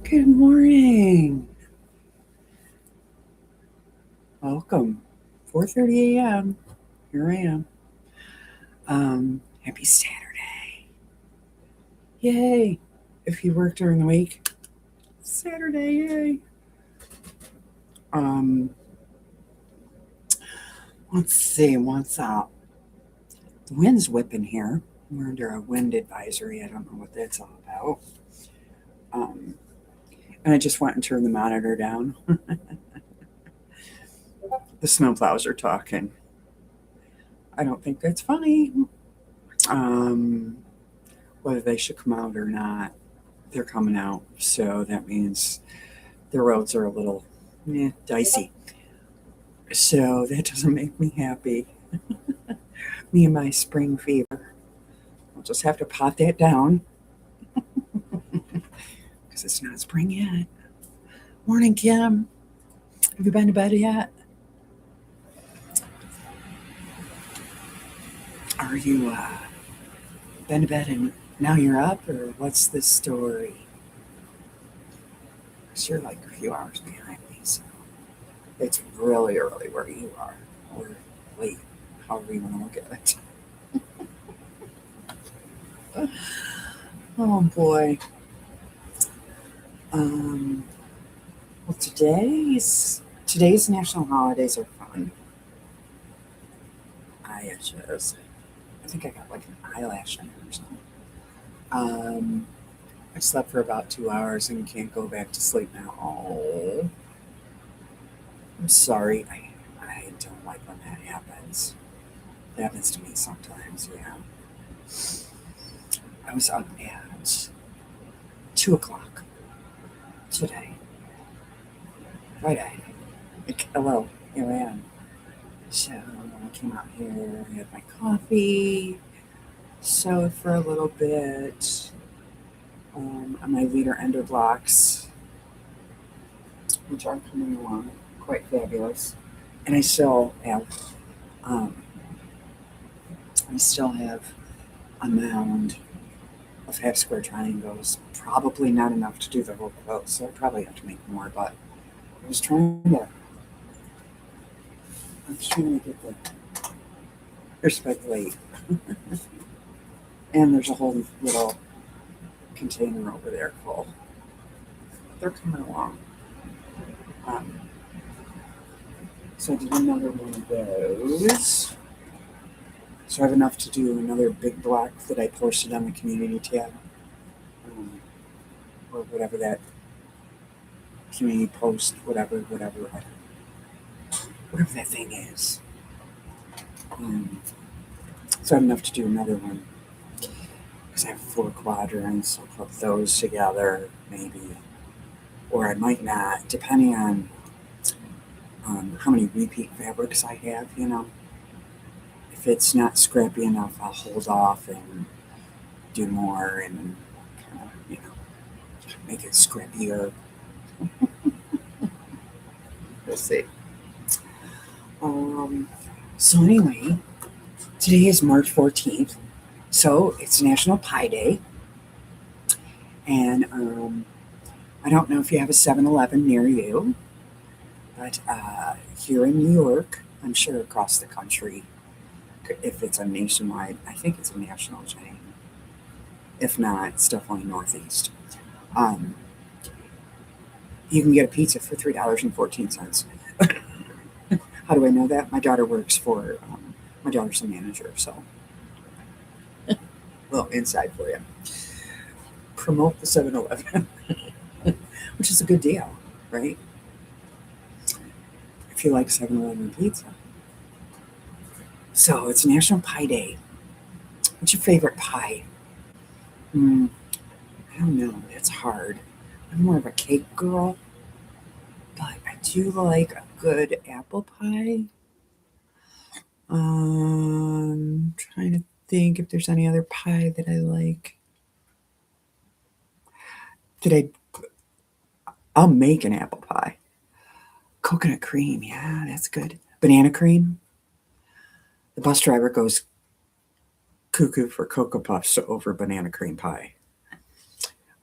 Good morning. Welcome. 4:30 a.m. Here I am. Happy Saturday. Yay. If you work during the week, Saturday, yay. Um, let's see what's up. The wind's whipping here. We're under a wind advisory. I don't know what that's all about. Um, and I just went and turned the monitor down. The snowplows are talking. I don't think that's funny. Um, whether they should come out or not, they're coming out. So that means the roads are a little dicey. So that doesn't make me happy. Me and my spring fever. I'll just have to pot that down because it's not spring yet. Morning, Kim. Have you been to bed yet? Are you been to bed and now you're up, or what's the story? Because you're like a few hours behind me, so it's really early where you are, or late, however you want to look at it. Oh boy. Um, well, today's national holidays are fun. I think I got like an eyelash on it or something. Um, I slept for about 2 hours and can't go back to sleep now. Oh, I'm sorry. I don't like when that happens. It happens to me sometimes. Yeah. I was up at 2 o'clock today. Friday. Hello, here I am. So I came out here, had my coffee, sewed for a little bit on my leader ender blocks, which are coming along quite fabulous. And um, I still have a mound of half square triangles. Probably not enough to do the whole quilt, so I probably have to make more. But I was trying to get the perspective, and there's a whole little container over there full. They're coming along. Um, so I did another one of those. So I have enough to do another big block that I posted on the community tab, um, or whatever that community post, whatever that thing is. So I have enough to do another one because I have 4 quadrants. I'll put those together, maybe, or I might not, depending on how many repeat fabrics I have. If it's not scrappy enough, I'll hold off and do more and kind of, make it scrappier. We'll see. Um, so anyway, today is March 14th, so it's National Pie Day, and I don't know if you have a 7-Eleven near you, but here in New York, I'm sure across the country, if it's a nationwide, I think it's a national chain. If not, it's definitely Northeast. Um, you can get a pizza for $3.14. How do I know that? My daughter works for, my daughter's a manager, so little inside for you. Promote the 7-Eleven, which is a good deal, right? If you like 7-Eleven pizza. So it's National Pie Day. What's your favorite pie? Mm, I don't know. That's hard. I'm more of a cake girl, but I do like a good apple pie. Trying to think if there's any other pie that I like. Did I? I'll make an apple pie. Coconut cream, yeah, that's good. Banana cream. The bus driver goes cuckoo for Cocoa Puffs over banana cream pie.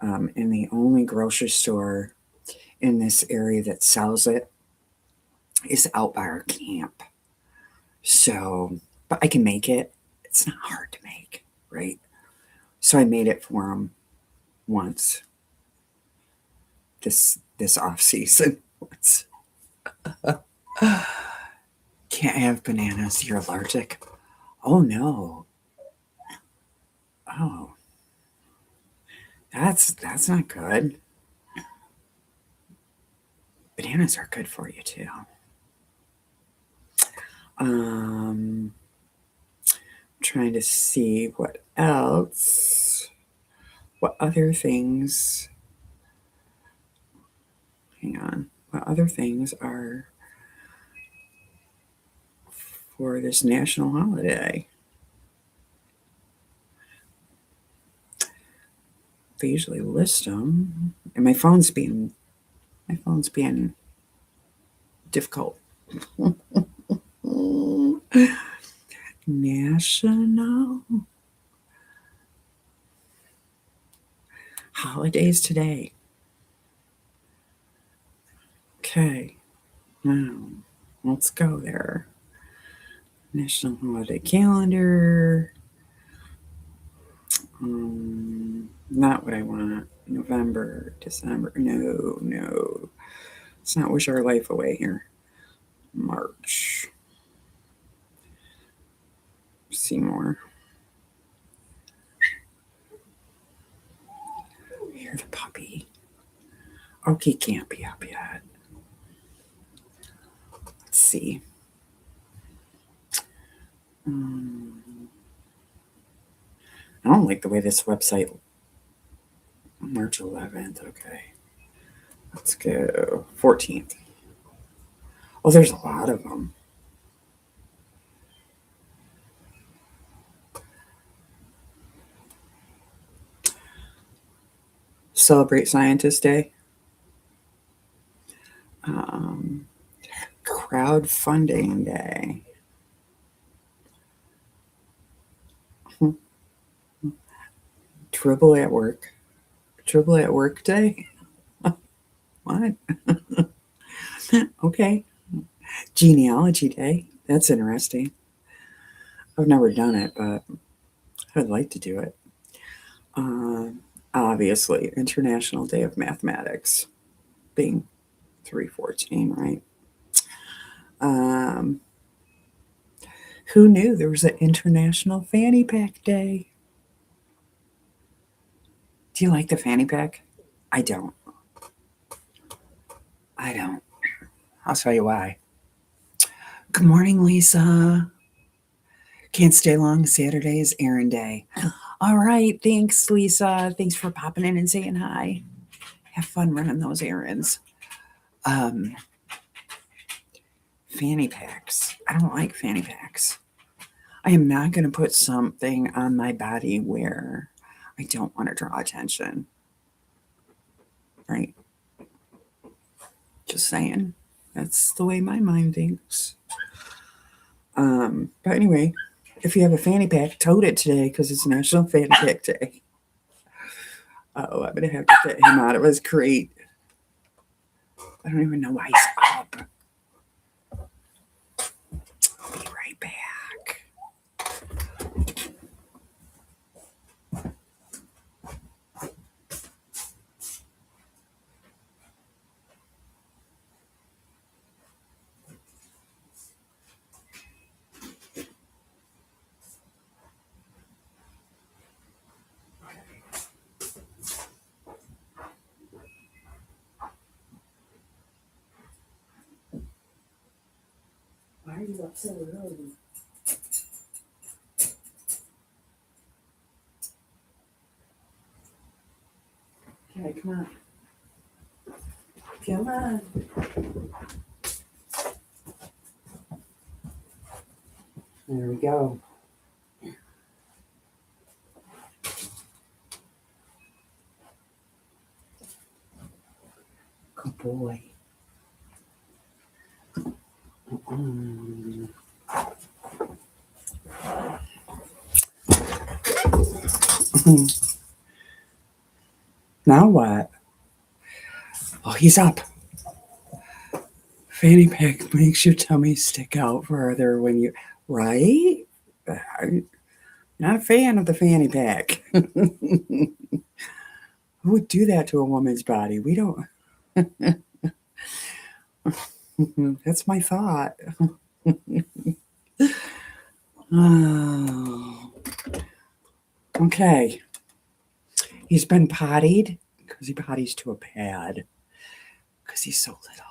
And the only grocery store in this area that sells it is out by our camp. So, but I can make it. It's not hard to make, right? So I made it for them once this off season. Can't have bananas. You're allergic. Oh no. Oh, that's not good. Bananas are good for you too. Trying to see what else, what other things. Hang on. What other things are for this national holiday? They usually list them, and my phone's being difficult. National holidays today. Okay, now let's go there. National holiday calendar. Not what I want. November, December. No. Let's not wish our life away here. March. Seymour. Hear the puppy. Okay, can't be up yet. Let's see. I don't like the way this website. March 11th. Okay. Let's go 14th. Oh, there's a lot of them. Celebrate Scientist Day. Crowdfunding Day. Dribble at work. Dribble at work day? What? Okay. Genealogy day. That's interesting. I've never done it, but I'd like to do it. Obviously, International Day of Mathematics, being 314, right? Who knew there was an International Fanny Pack Day? Do you like the fanny pack? I don't. I'll tell you why. Good morning, Lisa. Can't stay long. Saturday is errand day. All right. Thanks, Lisa. Thanks for popping in and saying hi. Have fun running those errands. Fanny packs. I don't like fanny packs. I am not going to put something on my body where I don't want to draw attention. Right? Just saying. That's the way my mind thinks. But anyway, if you have a fanny pack, tote it today because it's National Fanny Pack Day. Oh, I'm going to have to get him out of his crate. I don't even know why he's up. I'll be right back. Why are you up so early? Okay, come on. Come on. There we go. Good boy. Now what? Oh, he's up. Fanny pack makes your tummy stick out further when you, right? I'm not a fan of the fanny pack. Who would do that to a woman's body? We don't. That's my thought. Oh, okay. He's been pottied because he potties to a pad because he's so little.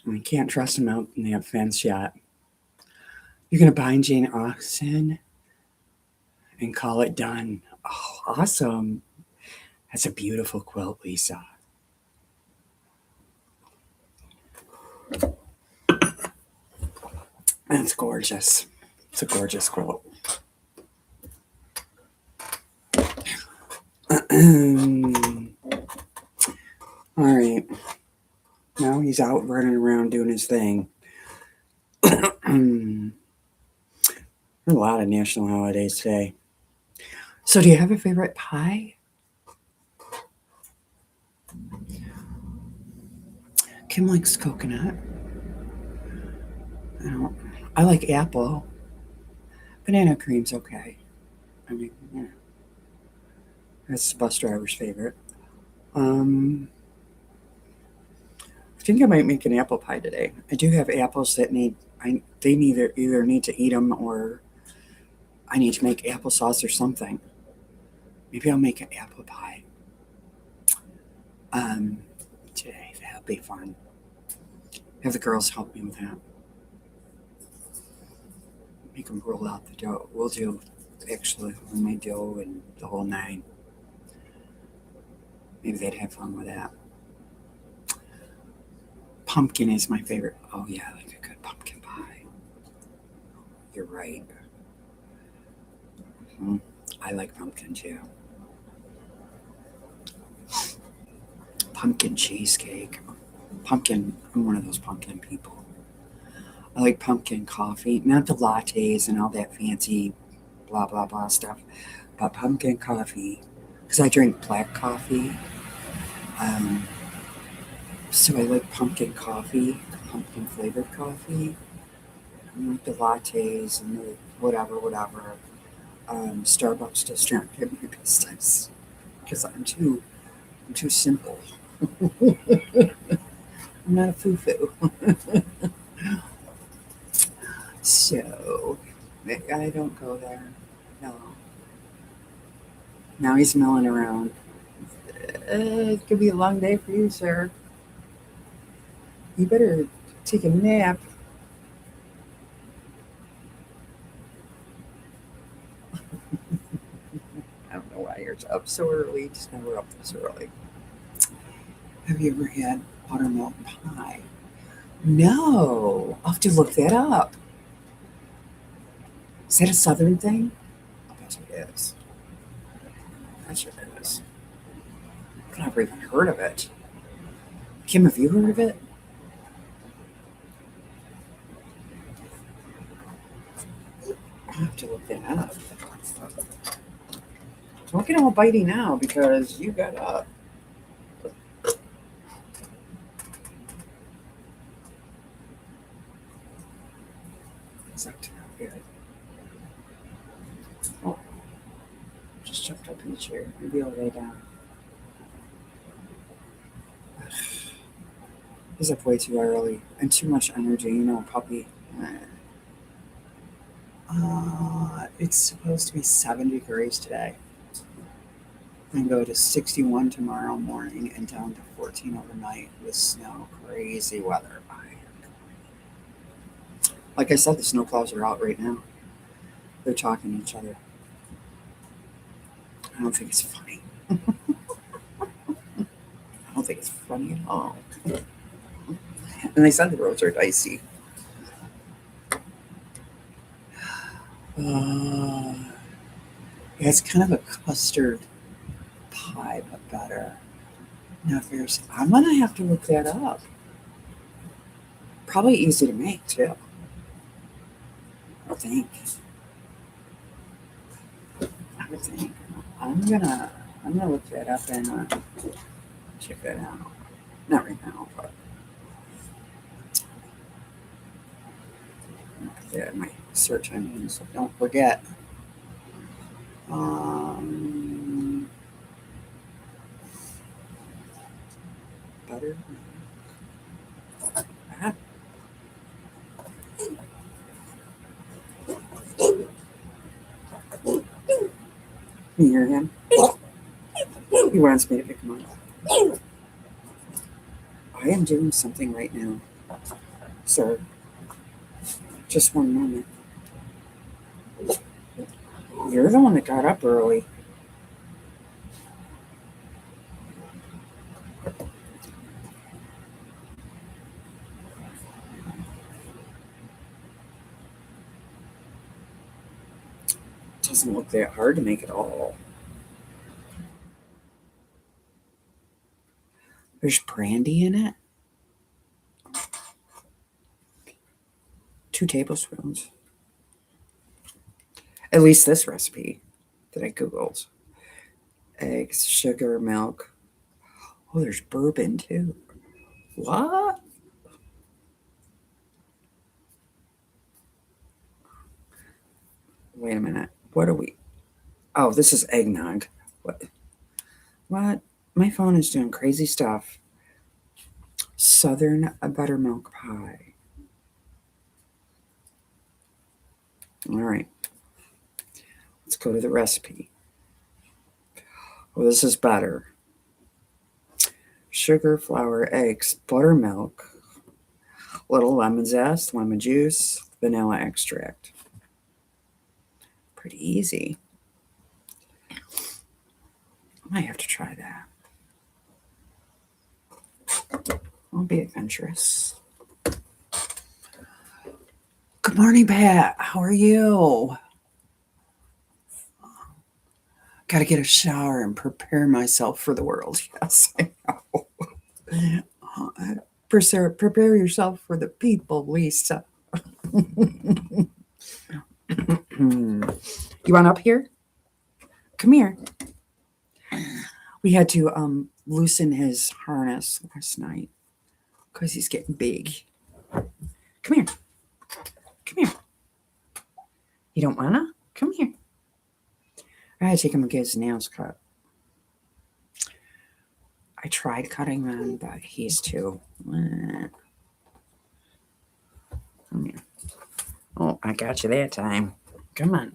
I can't trust him out in that fence yet. You're going to bind Jane Austen and call it done. Oh, awesome. That's a beautiful quilt, Lisa. That's gorgeous. It's a gorgeous quilt. All right. Now he's out running around doing his thing. There are a lot of national holidays today. So, do you have a favorite pie? Kim likes coconut. I like apple. Banana cream's okay. I mean, yeah. That's the bus driver's favorite. I think I might make an apple pie today. I do have apples that they either need to eat them or I need to make applesauce or something. Maybe I'll make an apple pie today. That'll be fun. Have the girls help me with that. Make them roll out the dough. We'll do actually homemade dough and the whole nine. Maybe they'd have fun with that. Pumpkin is my favorite. Oh yeah, I like a good pumpkin pie. You're right. Mm-hmm. I like pumpkin too. Pumpkin cheesecake. Pumpkin. I'm one of those pumpkin people. I like pumpkin coffee, not the lattes and all that fancy blah blah blah stuff, but pumpkin coffee because I drink black coffee. So I like pumpkin coffee, pumpkin flavored coffee. I like the lattes and the whatever. Starbucks does not give me business because I'm too simple. I'm not a foo-foo. So I don't go there. No. Now he's milling around. It could be a long day for you, sir. You better take a nap. I don't know why you're up so early. Just never up this early. Have you ever had buttermilk pie? No. I'll have to look that up. Is that a southern thing? I bet it is. I bet it is. I've never even heard of it. Kim, have you heard of it? I'll have to look that up. Don't get all bitey now because you got up. It's not too good. Oh, just jumped up in the chair. Maybe I'll lay down. He's up way too early and too much energy, puppy. It's supposed to be 7 degrees today. And go to 61 tomorrow morning and down to 14 overnight with snow. Crazy weather. Like I said, the snowplows are out right now. They're talking to each other. I don't think it's funny. I don't think it's funny at all. And they said the roads are dicey. Yeah, it's kind of a custard pie, but better. Now, I'm gonna have to look that up. Probably easy to make too. I think. think. I'm gonna look that up and check that out. Not right now, but put that in my search engine so don't forget. Um, butter. Ah, you hear him? He wants me to pick him up. I am doing something right now, sir. Just one moment. You're the one that got up early. It doesn't look that hard to make it all. There's brandy in it. 2 tablespoons. At least this recipe that I Googled. Eggs, sugar, milk. Oh, there's bourbon too. What? Wait a minute. What are we? Oh, this is eggnog. What? What? My phone is doing crazy stuff. Southern buttermilk pie. All right. Let's go to the recipe. Well, this is butter. Sugar, flour, eggs, buttermilk, little lemon zest, lemon juice, vanilla extract. Pretty easy. I might have to try that. I'll be adventurous. Good morning, Pat. How are you? Got to get a shower and prepare myself for the world. Yes, I know. Prepare yourself for the people, Lisa. You want up here? Come here. We had to loosen his harness last night because he's getting big. Come here. Come here. You don't wanna? Come here. I had to take him and get his nails cut. I tried cutting them, but he's too. Come here. Oh, I got you that time. Come on.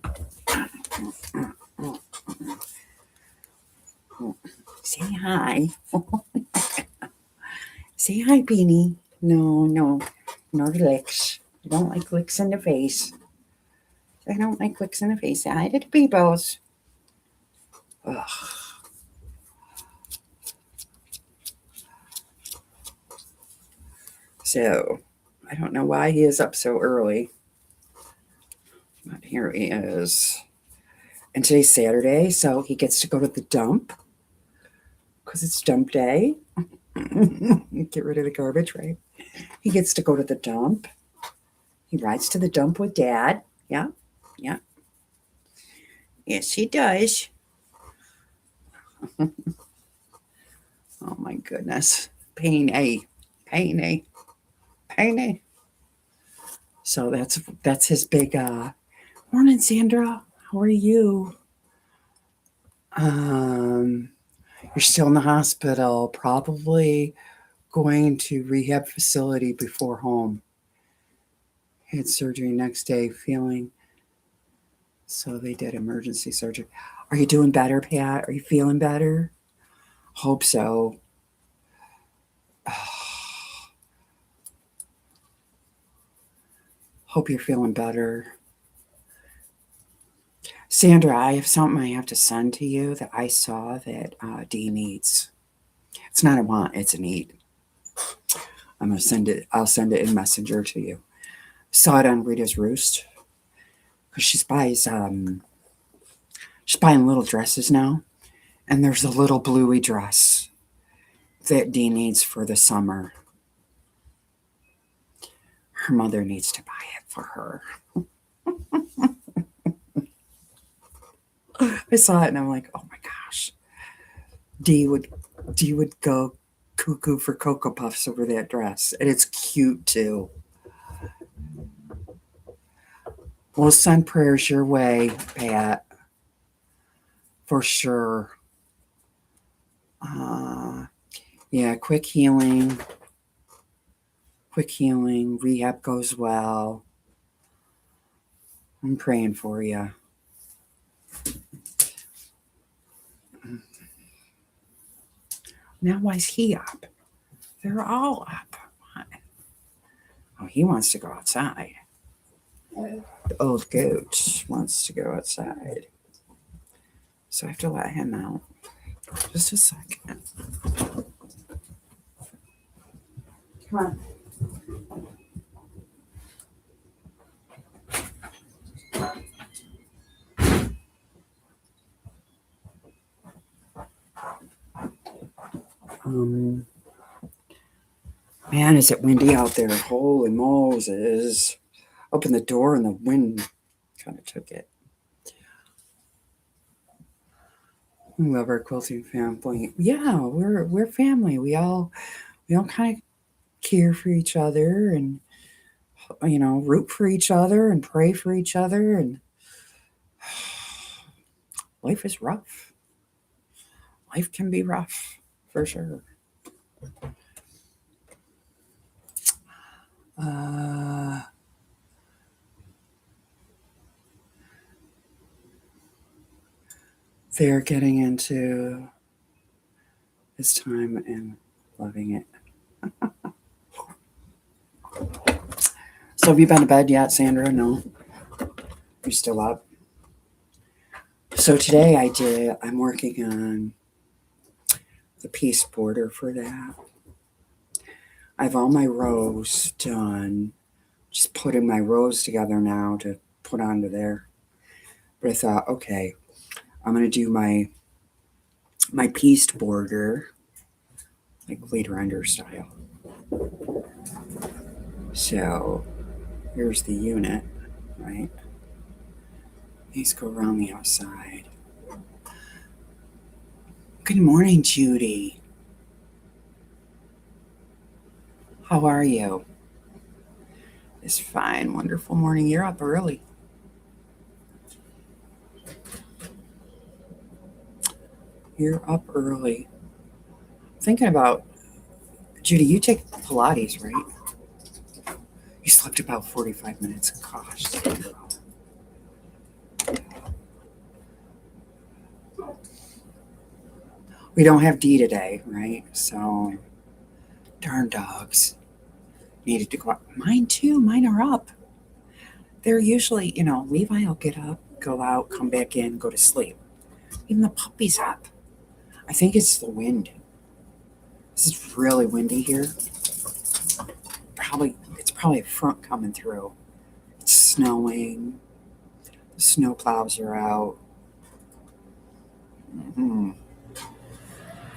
Say hi. Say hi, Beanie. No, no licks. I don't like licks in the face. I don't like licks in the face. Say hi to the peoples. Ugh. So, I don't know why he is up so early. But here he is. And today's Saturday, so he gets to go to the dump. Because it's dump day. Get rid of the garbage, right? He gets to go to the dump. He rides to the dump with Dad. Yeah, yeah. Yes, he does. Oh my goodness. Pain. So that's his big morning, Sandra. How are you? You're still in the hospital, probably going to rehab facility before home. Had surgery next day, feeling. So they did emergency surgery. Are you doing better, Pat? Are you feeling better? Hope so. Hope you're feeling better. Sandra, I have something I have to send to you that I saw that Dee needs. It's not a want, it's a need. I'm going to send it. I'll send it in Messenger to you. Saw it on Rita's Roost. Because she's buying little dresses now. And there's a little bluey dress that Dee needs for the summer. Her mother needs to buy it for her. I saw it and I'm like, oh my gosh. D would go cuckoo for Cocoa Puffs over that dress. And it's cute too. We'll send prayers your way, Pat. For sure. Yeah, quick healing. Rehab goes well. I'm praying for you. Now, why is he up? They're all up. Oh, he wants to go outside. The old goat wants to go outside. So I have to let him out. Just a second. Come on. Man, is it windy out there? Holy Moses. Open the door and the wind kind of took it. We love our quilting family. Yeah, we're family. We all kind of care for each other and root for each other and pray for each other, and life is rough. Life can be rough for sure. They're getting into this time and loving it. So have you been to bed yet, Sandra? No? You're still up? So today I'm working on the piece border for that. I have all my rows done. Just putting my rows together now to put onto there. But I thought, okay, I'm going to do my pieced border, like later under style. So here's the unit, right? These go around the outside. Good morning, Judy. How are you? It's fine, wonderful morning. You're up early. You're up early. Thinking about, Judy, you take Pilates, right? You slept about 45 minutes. Gosh, Sandra. We don't have D today, right? So, darn dogs. Needed to go out. Mine too. Mine are up. They're usually, Levi will get up, go out, come back in, go to sleep. Even the puppy's up. I think it's the wind. This is really windy here. It's probably a front coming through. It's snowing. The snow plows are out.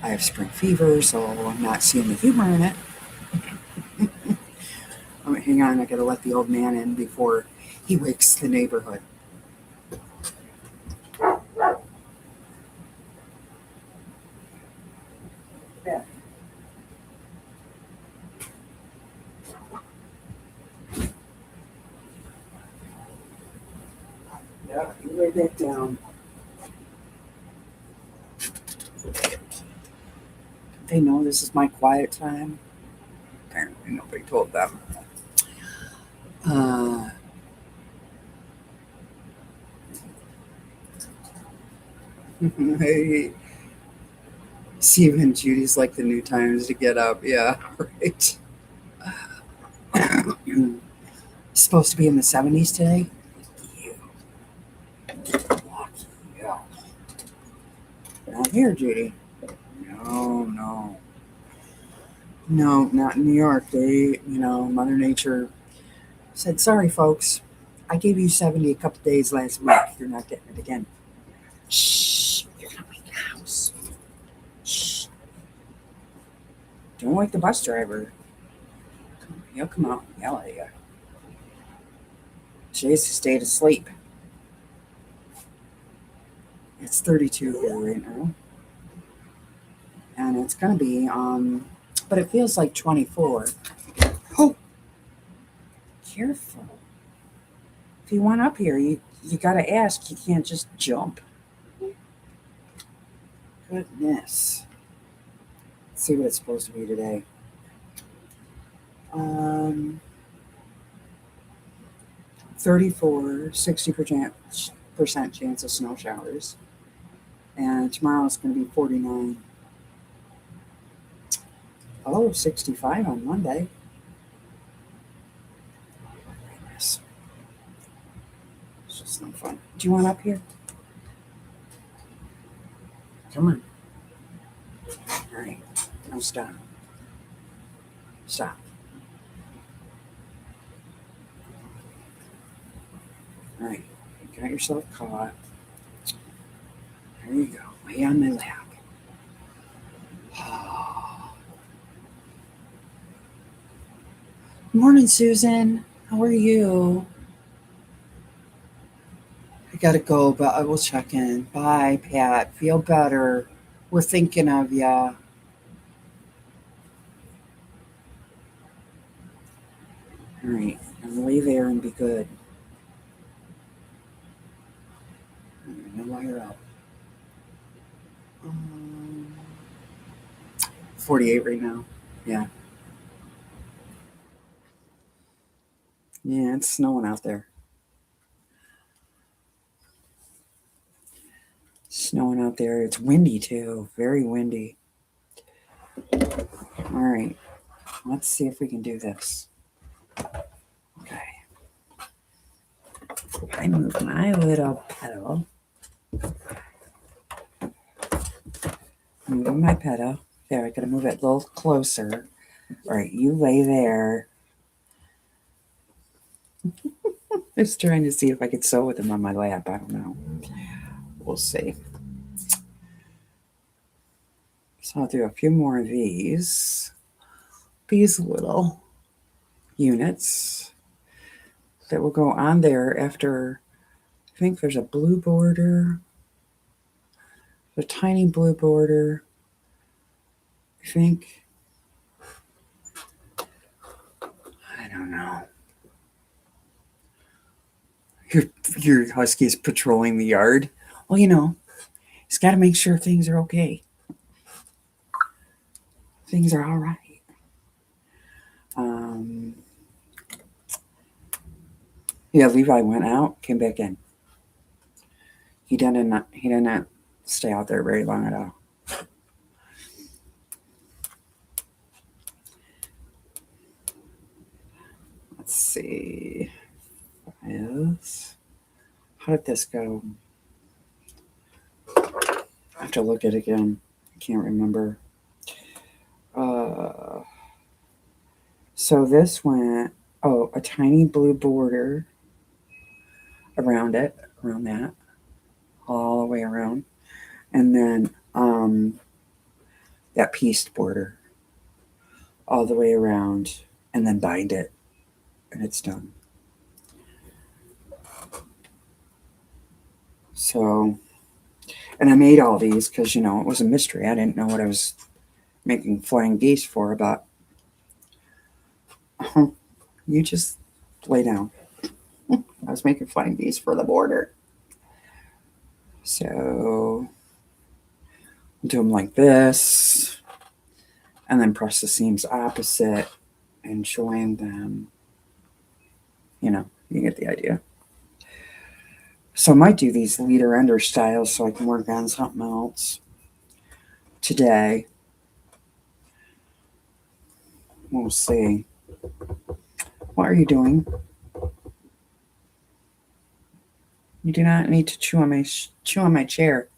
I have spring fever, so I'm not seeing the humor in it. Hang on, I gotta let the old man in before he wakes the neighborhood. Yeah, you lay that down. They know this is my quiet time. Apparently, nobody told them. Hey, Stephen, Judy's like the new times to get up. Yeah, right. Supposed to be in the 70s today. Yeah. Not here, Judy. No, not in New York. They, Mother Nature said, sorry, folks. I gave you 70 a couple days last week. You're not getting it again. Shh. You're going to wake the house. Shh. Don't wake the bus driver. He'll come out and yell at you. She has to stay asleep. It's 32 here right now. And it's going to be, but it feels like 24. Oh, careful. If you want up here, you got to ask. You can't just jump. Goodness. Let's see what it's supposed to be today. 34, 60% chance of snow showers. And tomorrow it's going to be 49. Oh, 65 on Monday. Goodness. It's just no fun. Do you want up here? Come on. All right. No, stop. Stop. All right. You got yourself caught. There you go. Lay on my lap. Morning, Susan. How are you? I gotta go, but I will check in. Bye, Pat. Feel better. We're thinking of ya. All right. And lay there and be good. No wire up. 48 right now. Yeah. Yeah, it's snowing out there. Snowing out there. It's windy too. Very windy. All right. Let's see if we can do this. Okay. I move my little pedal. Moving my pedal. There, I gotta move it a little closer. All right, you lay there. Just trying to see if I could sew with him on my lap. I don't know. We'll see. So I'll do a few more of these little units that will go on there after. I think there's a blue border, a tiny blue border. I think. I don't know. Your husky is patrolling the yard. Well, he's got to make sure things are okay. Things are all right. Yeah, Levi went out, came back in. He didn't stay out there very long at all. Let's see. Yes. How did this go? I have to look at it again. I can't remember. So this went, a tiny blue border around it, around that, all the way around. And then that pieced border all the way around, and then bind it, and it's done. So, and I made all these because, it was a mystery. I didn't know what I was making flying geese for, but you just lay down. I was making flying geese for the border. So, do them like this, and then press the seams opposite and join them. You get the idea. So I might do these leader ender styles so I can work on something else today. We'll see. What are you doing? You do not need to chew on my chair.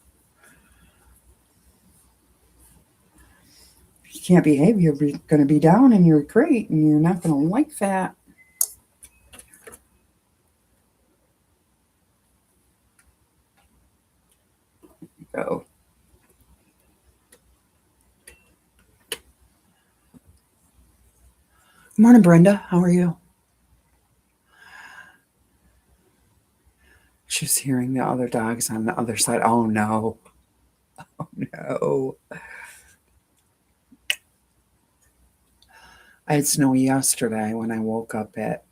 If you can't behave, you're going to be down in your crate, and you're not going to like that. Go. Good morning, Brenda. How are you? She's hearing the other dogs on the other side. Oh no. Oh no. I had snow yesterday when I woke up at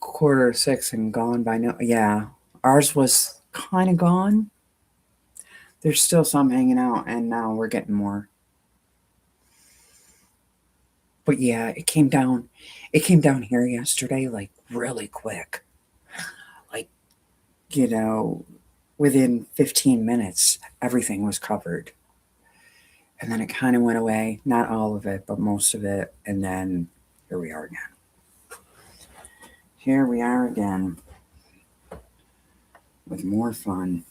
5:45 and gone by now. Yeah. Ours was kind of gone. There's still some hanging out, and now we're getting more. But yeah, it came down. It came down here yesterday, like really quick. Like, you know, within 15 minutes, everything was covered. And then it kind of went away. Not all of it, but most of it. And then here we are again. Here we are again with more fun.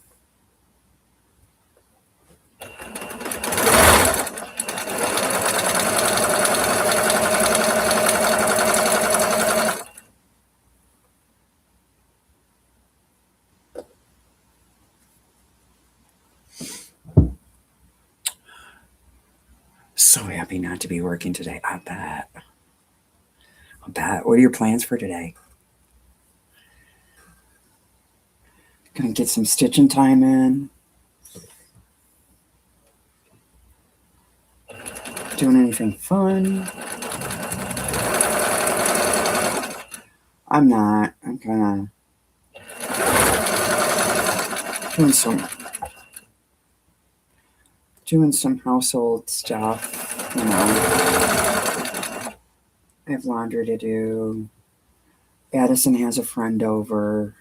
So happy not to be working today. I bet. I bet. What are your plans for today? Gonna get some stitching time in. Doing anything fun? I'm not. I'm kind of doing some household stuff. I have laundry to do. Addison has a friend over.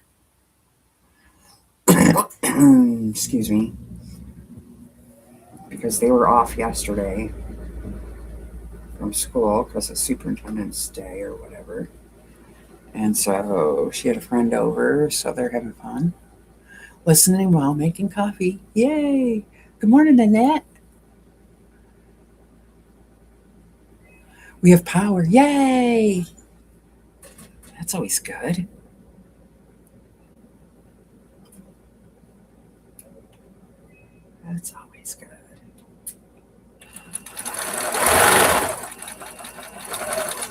Excuse me. Because they were off yesterday from school because of superintendent's day or whatever. And so she had a friend over, so they're having fun. Listening while making coffee. Yay! Good morning, Annette. We have power. Yay! That's always good. That's always good.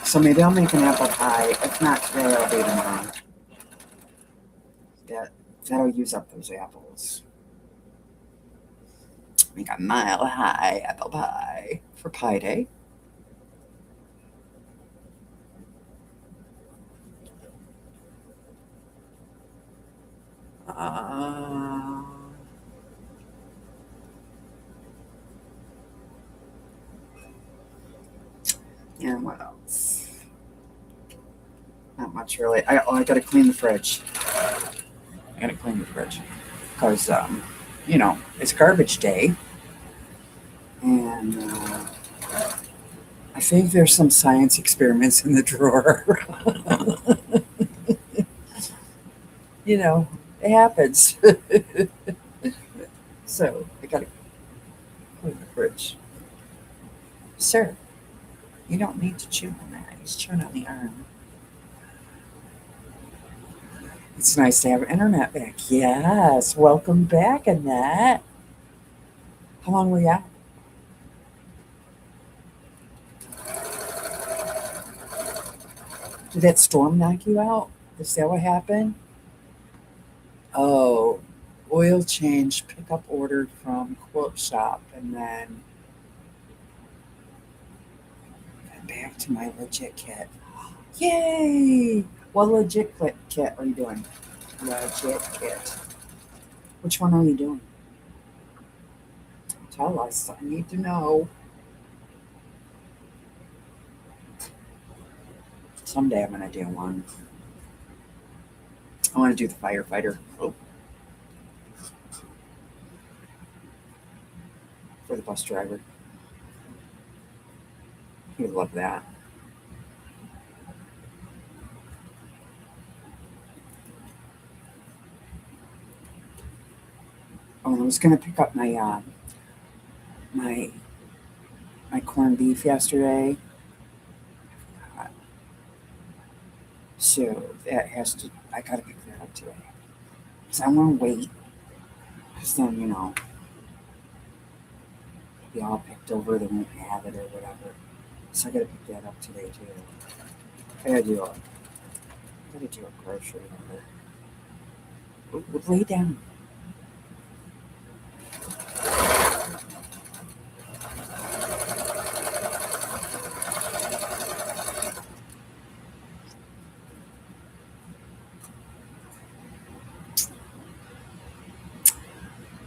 So maybe I'll make an apple pie. If not today, I'll do tomorrow. That'll use up those apples. Make a mile high apple pie for Pie Day. And what else? Not much really. I gotta clean the fridge. I gotta clean the fridge because it's garbage day, and I think there's some science experiments in the drawer. It happens. So I gotta clean the fridge. Sir, you don't need to chew on that. He's chewing on the arm. It's nice to have internet back. Yes, welcome back, Annette. How long were you out? Did that storm knock you out? Is that what happened? Oh, oil change pickup ordered from Quote Shop, and then back to my legit kit. Yay! What legit kit are you doing? Legit kit. Which one are you doing? Tell us. I need to know. Someday I'm going to do one. I want to do the firefighter. Oh. For the bus driver. He would love that. Oh, and I was going to pick up my corned beef yesterday. So I gotta pick that up today. Because I want to wait. Because then, be all picked over, they won't have it or whatever. So I gotta pick that up today too. I gotta do a grocery order. Lay down.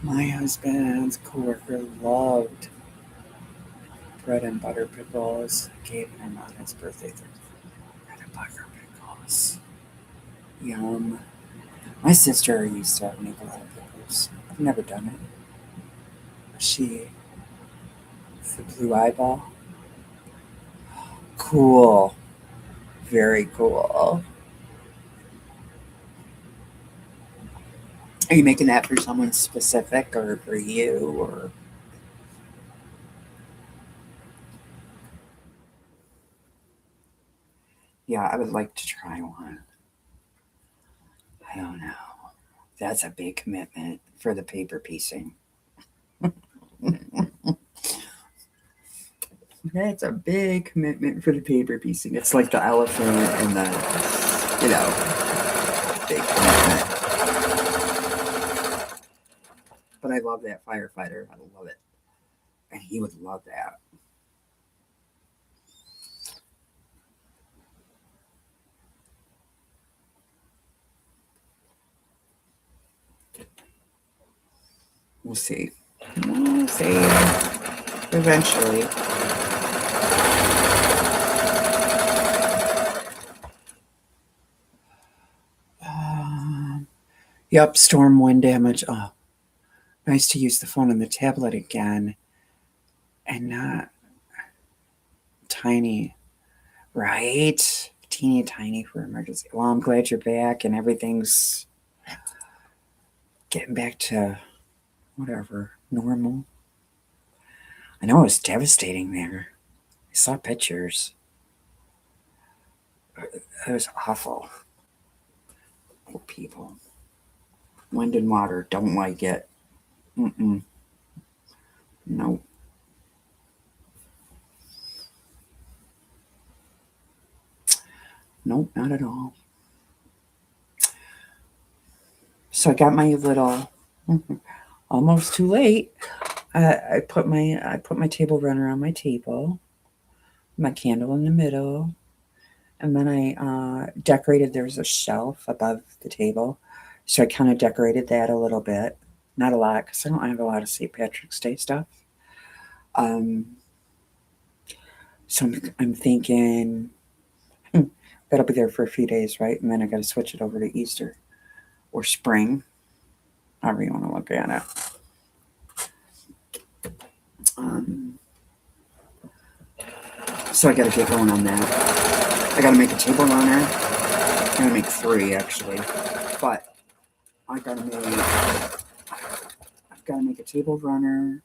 My husband's coworker loved bread and butter pickles. Gave him on his birthday. Bread and butter pickles. Yum. My sister used to make a lot of pickles. I've never done it. She, the blue eyeball. Cool. Very cool. Are you making that for someone specific or for you or? Yeah, I would like to try one. I don't know. That's a big commitment for the paper piecing. That's a big commitment for the paper piecing. It's like the elephant and the, you know, big commitment. But I love that firefighter. I love it. And he would love that. We'll see. We'll see. Eventually. Yep, storm wind damage. Oh, nice to use the phone and the tablet again and not tiny, right? Teeny tiny for emergency. Well, I'm glad you're back and everything's getting back to whatever, normal. I know it was devastating there. I saw pictures. It was awful. Poor people. Wind and water, don't like it. Mm-mm. No. Nope, not at all. So I got my little, almost too late. I put my table runner on my table, my candle in the middle, and then I decorated. There was a shelf above the table, so I kind of decorated that a little bit, not a lot because I don't have a lot of St. Patrick's Day stuff. Um, so I'm thinking that'll be there for a few days, right? And then I got to switch it over to Easter or spring, however you want to look at it. Um, so I got to get going on that. I got to make a table runner. I'm gonna make 3 actually, but I've got to make a table runner,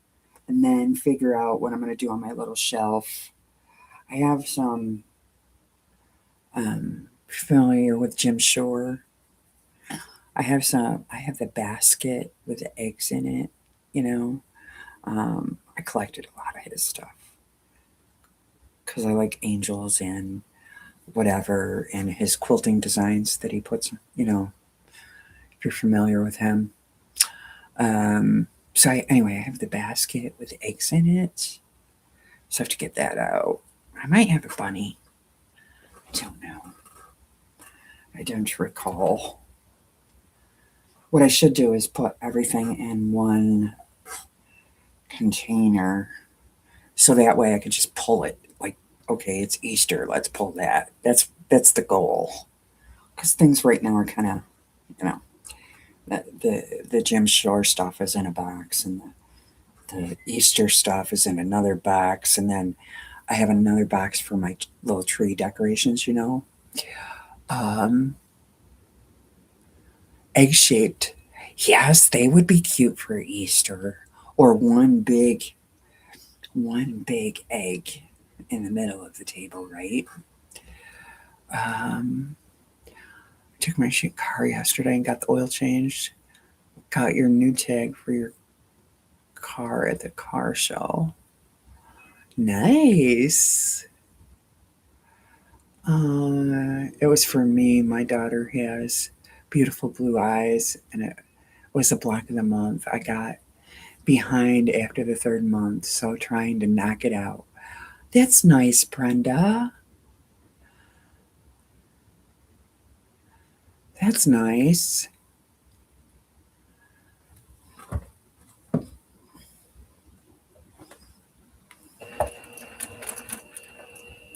and then figure out what I'm gonna do on my little shelf. I have some familiar with Jim Shore. I have some. I have the basket with the eggs in it. You know, I collected a lot of his stuff because I like angels and whatever, and his quilting designs that he puts. You know, if you're familiar with him. Anyway, I have the basket with eggs in it. So I have to get that out. I might have a bunny. I don't know. I don't recall. What I should do is put everything in one container so that way I could just pull it. Like, okay, it's Easter. Let's pull that. That's the goal. Because things right now are kind of, you know, the Jim Shore stuff is in a box, and the Easter stuff is in another box, and then I have another box for my little tree decorations. You know, um, egg shaped. Yes, they would be cute for Easter, or one big egg in the middle of the table, right? I took my car yesterday and got the oil changed. Got your new tag for your car at the car show. Nice. It was for me. My daughter has beautiful blue eyes, and it was the Black of the Month. I got behind after the third month, so trying to knock it out. That's nice, Brenda. That's nice.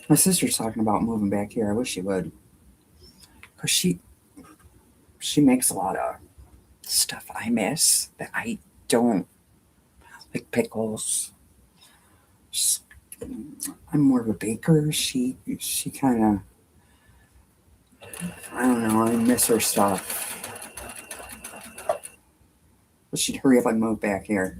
My sister's talking about moving back here. I wish she would, cause she makes a lot of stuff I miss that I don't, like pickles. She's- I'm more of a baker. She kind of, I don't know. I miss her stuff. But she'd hurry up and move back here.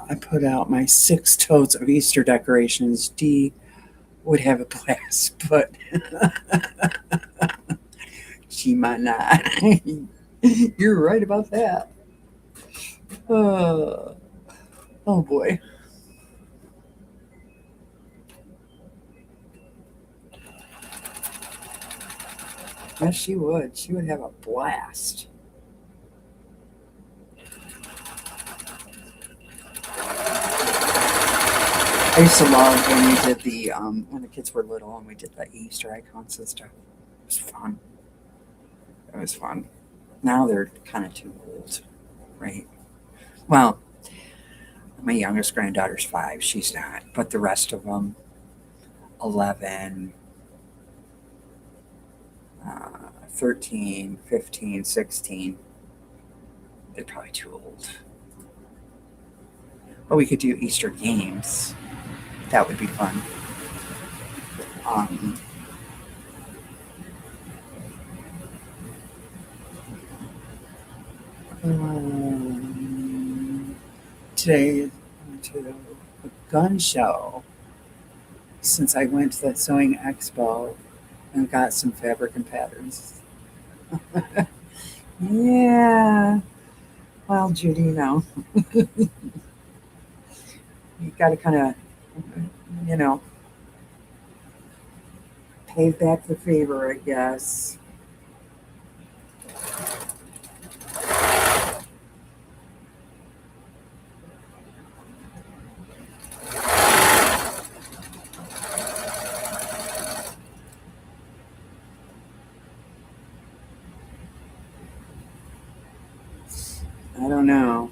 I put out my 6 totes of Easter decorations. Dee would have a blast, but she might not. You're right about that. Oh, oh boy. Yes, she would. She would have a blast. I used to love when we did the when the kids were little and we did the Easter icons and stuff. It was fun. It was fun. Now they're kind of too old, right? Well, my youngest granddaughter's 5. She's not, but the rest of them, 11, 13, 15, 16. They're probably too old. But we could do Easter games. That would be fun. Um, Today, I went to a gun show since I went to that sewing expo and got some fabric and patterns. Yeah. Well, Judy, you got to kind of, you know, pay back the favor, I guess. I don't know.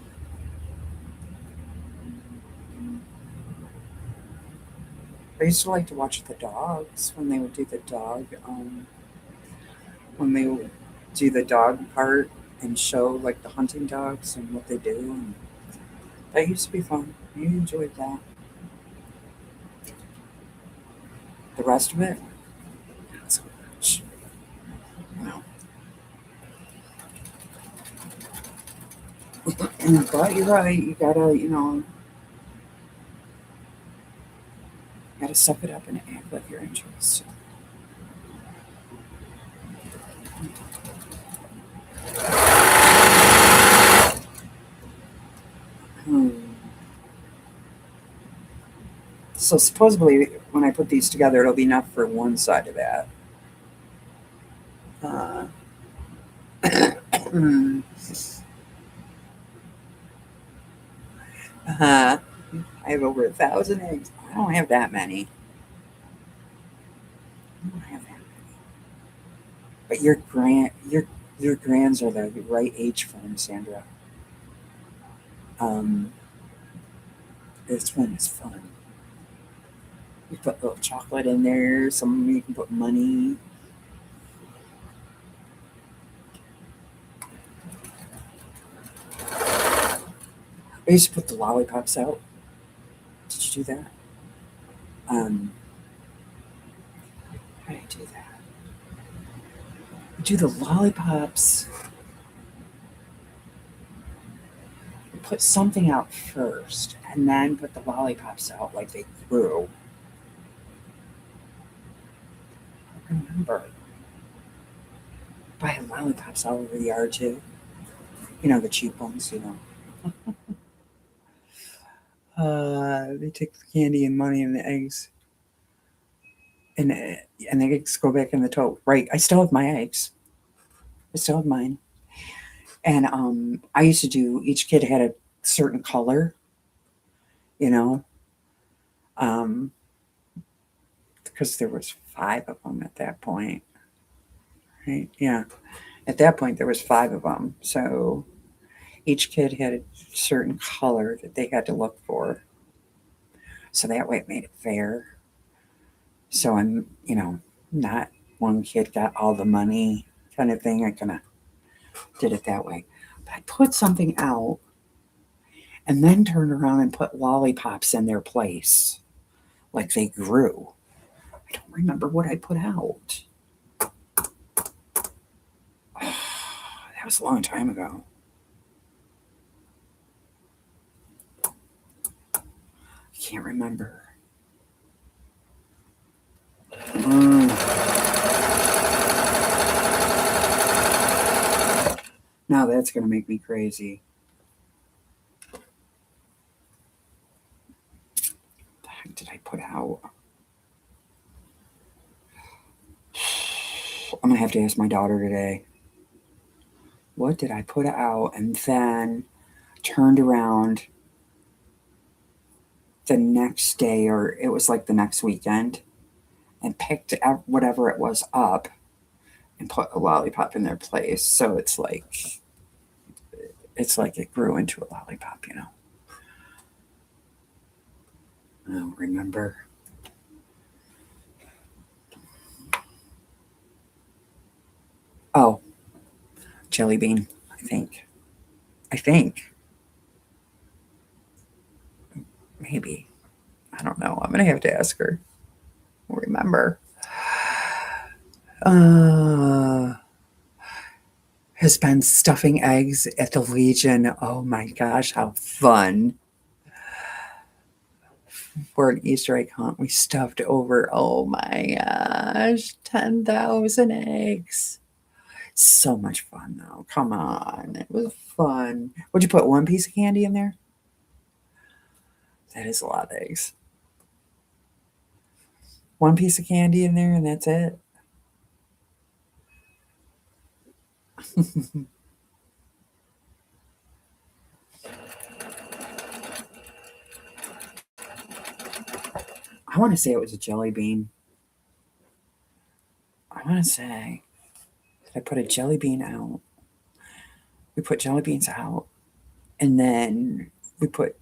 I used to like to watch the dogs when they would do the dog, when they would do the dog part and show like the hunting dogs and what they do. And that used to be fun. I enjoyed that. The rest of it, not so much. But you're right. You gotta, gotta suck it up and act like you're interested. Hmm. So supposedly, when I put these together, it'll be enough for one side of that. Uh, uh, I have over 1,000 eggs. I don't have that many. I don't have that many. But your grands are the right age for them, Sandra. Um, this one is fun. You put little chocolate in there. Some of them you can put money. I used to put the lollipops out. Did you do that? Um, how did I do that? You do the lollipops. You put something out first, and then put the lollipops out like they grew. I don't remember. Buy lollipops all over the yard too. You know the cheap ones. They take the candy and money and the eggs, and and the eggs go back in the tote. Right. I still have my eggs. I still have mine. And I used to do. Each kid had a certain color, you know, um, because there was 5 of them at that point. Right? Yeah. At that point, there was 5 of them. So each kid had a certain color that they had to look for. So that way, it made it fair. So I'm, not one kid got all the money kind of thing. I kind of did it that way. But I put something out and then turned around and put lollipops in their place, like they grew. I don't remember what I put out. That was a long time ago. I can't remember. Mm. Now that's going to make me crazy. What the heck did I put out? I'm going to have to ask my daughter today. What did I put out and then turned around the next day, or it was like the next weekend, and picked up whatever it was up and put a lollipop in their place. So it's like it grew into a lollipop. I don't remember. Oh, jelly bean, I think. I think. Maybe. I don't know. I'm going to have to ask her. I'll remember. Uh, has been stuffing eggs at the Legion. Oh my gosh, how fun. For an Easter egg hunt, we stuffed over, oh my gosh, 10,000 eggs. So much fun, though. Come on. It was fun. Would you put one piece of candy in there? That is a lot of eggs. One piece of candy in there, and that's it. I want to say it was a jelly bean. I want to say that I put a jelly bean out. We put jelly beans out, and then we put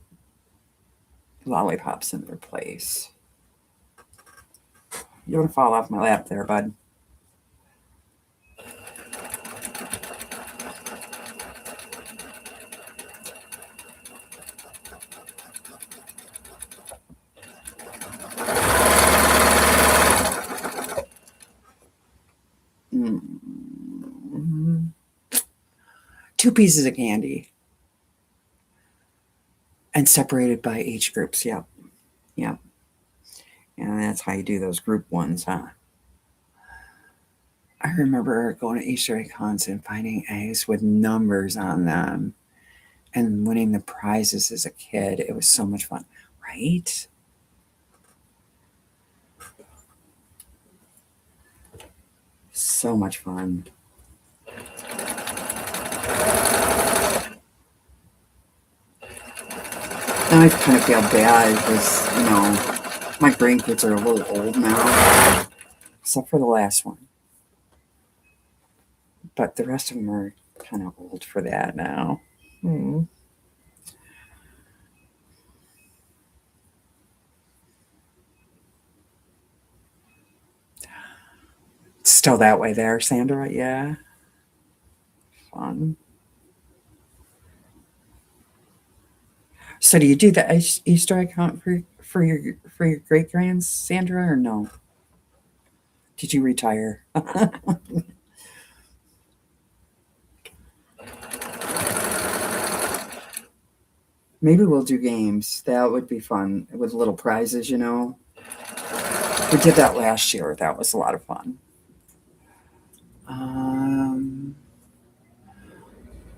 lollipops in their place. You're going to fall off my lap there, bud. Mm. 2 pieces of candy and separated by age groups. Yep. Yep. And that's how you do those group ones, huh? I remember going to Easter egg hunts and finding eggs with numbers on them and winning the prizes as a kid. It was so much fun, right? So much fun. Now I kind of feel bad because, my grandkids are a little old now, except for the last one. But the rest of them are kind of old for that now. Hmm. Still that way there, Sandra? Yeah. Fun. So do you do the Easter egg hunt for your great grands, Sandra, or no? Did you retire? Maybe we'll do games. That would be fun with little prizes. We did that last year. That was a lot of fun. Um,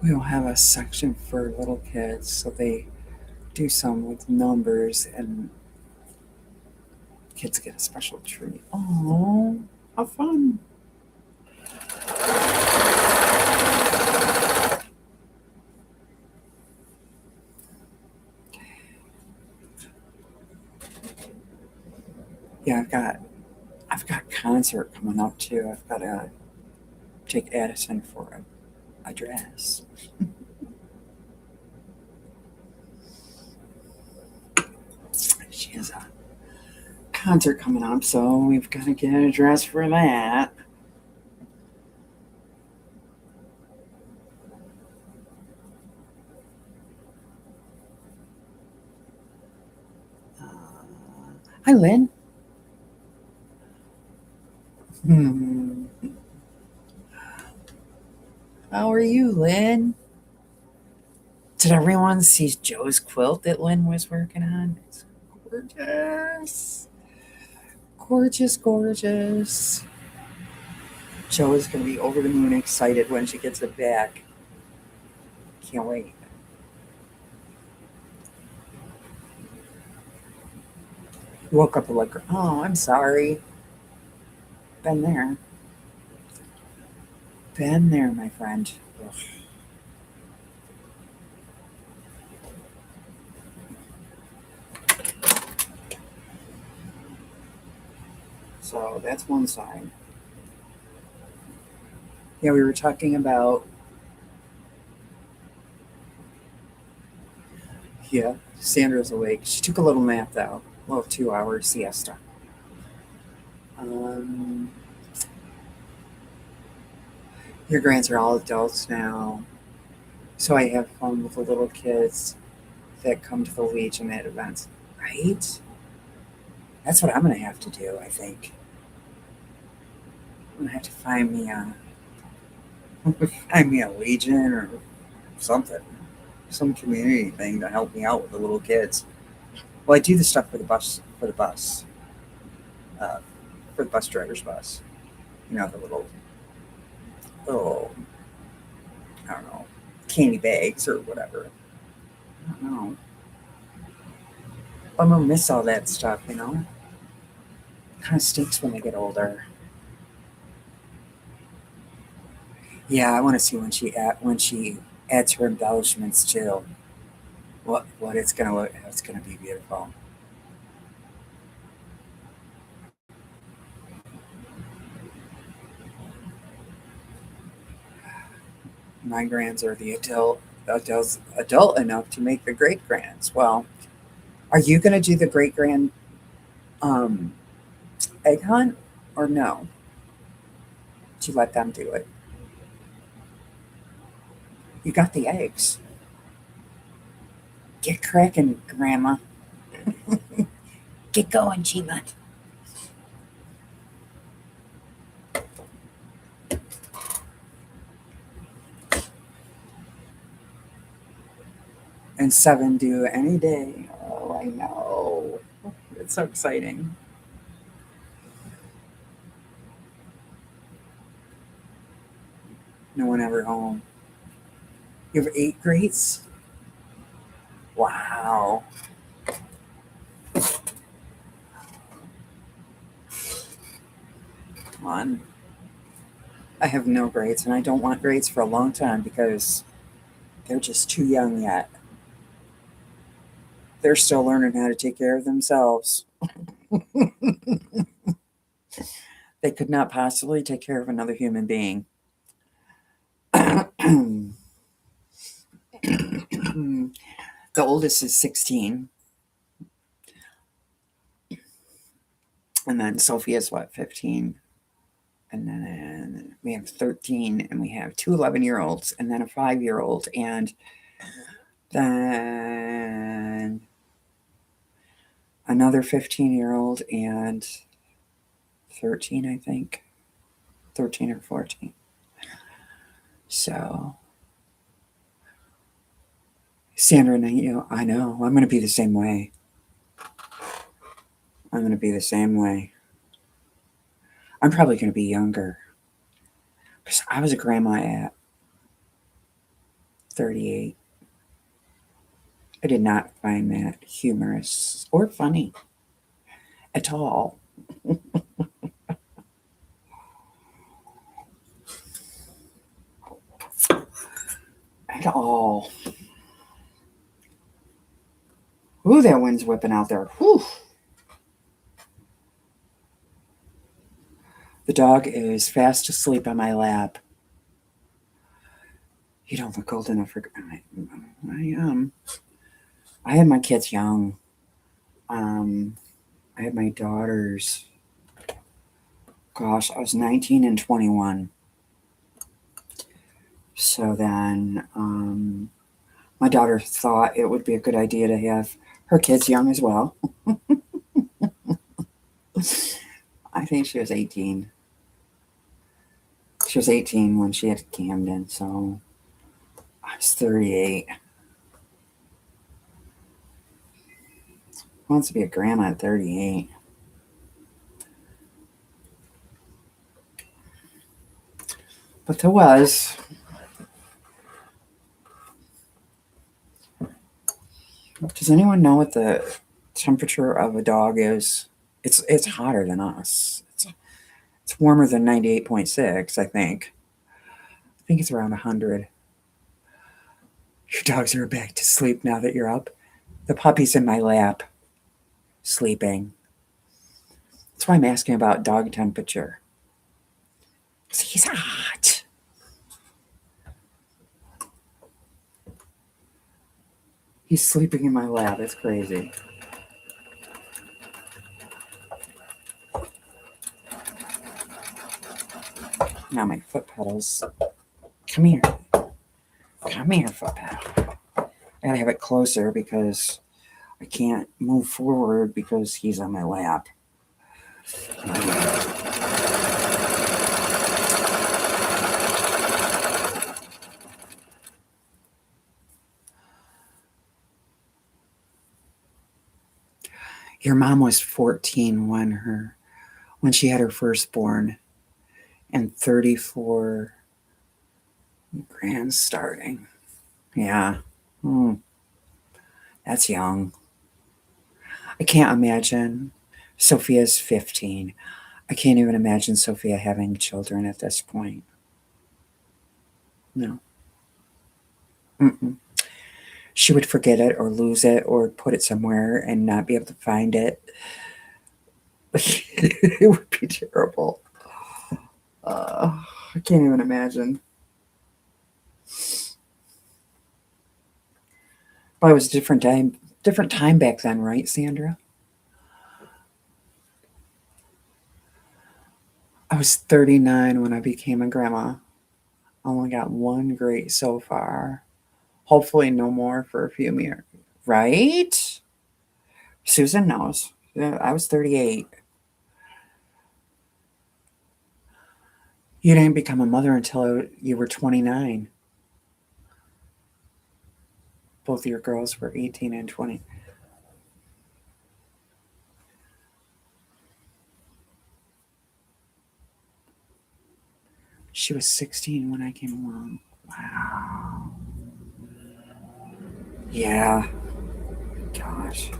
we don't have a section for little kids, so they do some with numbers, and kids get a special treat. Oh, how fun! Yeah, I've got concert coming up too. I've got to take Addison for a dress. She has a concert coming up, so we've got to get a dress for that. Hi, Lynn. Hmm. How are you, Lynn? Did everyone see Joe's quilt that Lynn was working on? It's gorgeous. Gorgeous, gorgeous. Joe is going to be over the moon excited when she gets it back. Can't wait. Woke up like, oh, I'm sorry. Been there. Been there, my friend. Ugh. So that's one sign. Yeah, we were talking about, yeah, Sandra's awake. She took a little nap, though. A little 2 hour siesta. Um, your grands are all adults now. So I have fun with the little kids that come to the Legion at events. Right? That's what I'm going to have to do, I think. I'm going to have to find me a Legion or something. Some community thing to help me out with the little kids. Well, I do the stuff uh, for the bus driver's bus. You know, the little, I don't know, candy bags or whatever. I don't know. I'm gonna miss all that stuff, you know. Kind of stinks when they get older. Yeah, I want to see when she adds her embellishments too. What it's gonna look. It's gonna be beautiful. My grands are the adult enough to make the great grands. Well, are you gonna do the great grand um, egg hunt or no? Do you let them do it? You got the eggs. Get cracking, Grandma. Get going, Sheila. And 7 due any day. Oh, I know. It's so exciting. No one ever home. You have 8 grades? Wow. Come on. I have no grades, and I don't want grades for a long time because they're just too young yet. They're still learning how to take care of themselves. They could not possibly take care of another human being. The oldest is 16, and then Sophie is what, 15? And then we have 13, and we have two 11-year-olds, and then a 5-year-old, and then another 15-year-old, and 13, I think. 13 or 14. So, Sandra and I know, I'm going to be the same way. I'm going to be the same way. I'm probably going to be younger because I was a grandma at 38. I did not find that humorous or funny at all. At all. Ooh, that wind's whipping out there. Whew. The dog is fast asleep on my lap. You don't look old enough for. I am. I had my kids young. Um, I had my daughters. Gosh, I was 19 and 21. So then my daughter thought it would be a good idea to have her kids young as well. I think she was 18. She was 18 when she had Camden, so I was 38. Who wants to be a grandma at 38? But there was. Does anyone know what the temperature of a dog is? It's hotter than us. It's warmer than 98.6, I think. I think it's around 100. Your dogs are back to sleep now that you're up. The puppy's in my lap, sleeping. That's why I'm asking about dog temperature. He's hot. He's sleeping in my lap. It's crazy. Now my foot pedals. Come here. Come here, foot pedal. I gotta have it closer because I can't move forward because he's on my lap. Your mom was 14 when she had her firstborn, and 34 grand starting. Yeah. That's young. I can't imagine. Sophia's 15. I can't even imagine Sophia having children at this point. No. Mm-mm. She would forget it or lose it or put it somewhere and not be able to find it. It would be terrible. I can't even imagine. But it was a different time back then, right, Sandra? I was 39 when I became a grandma. I only got one great so far. Hopefully, no more for a few years. Right? Susan knows. Yeah, I was 38. You didn't become a mother until you were 29. Both of your girls were 18 and 20. She was 16 when I came along. Wow. Yeah. Gosh.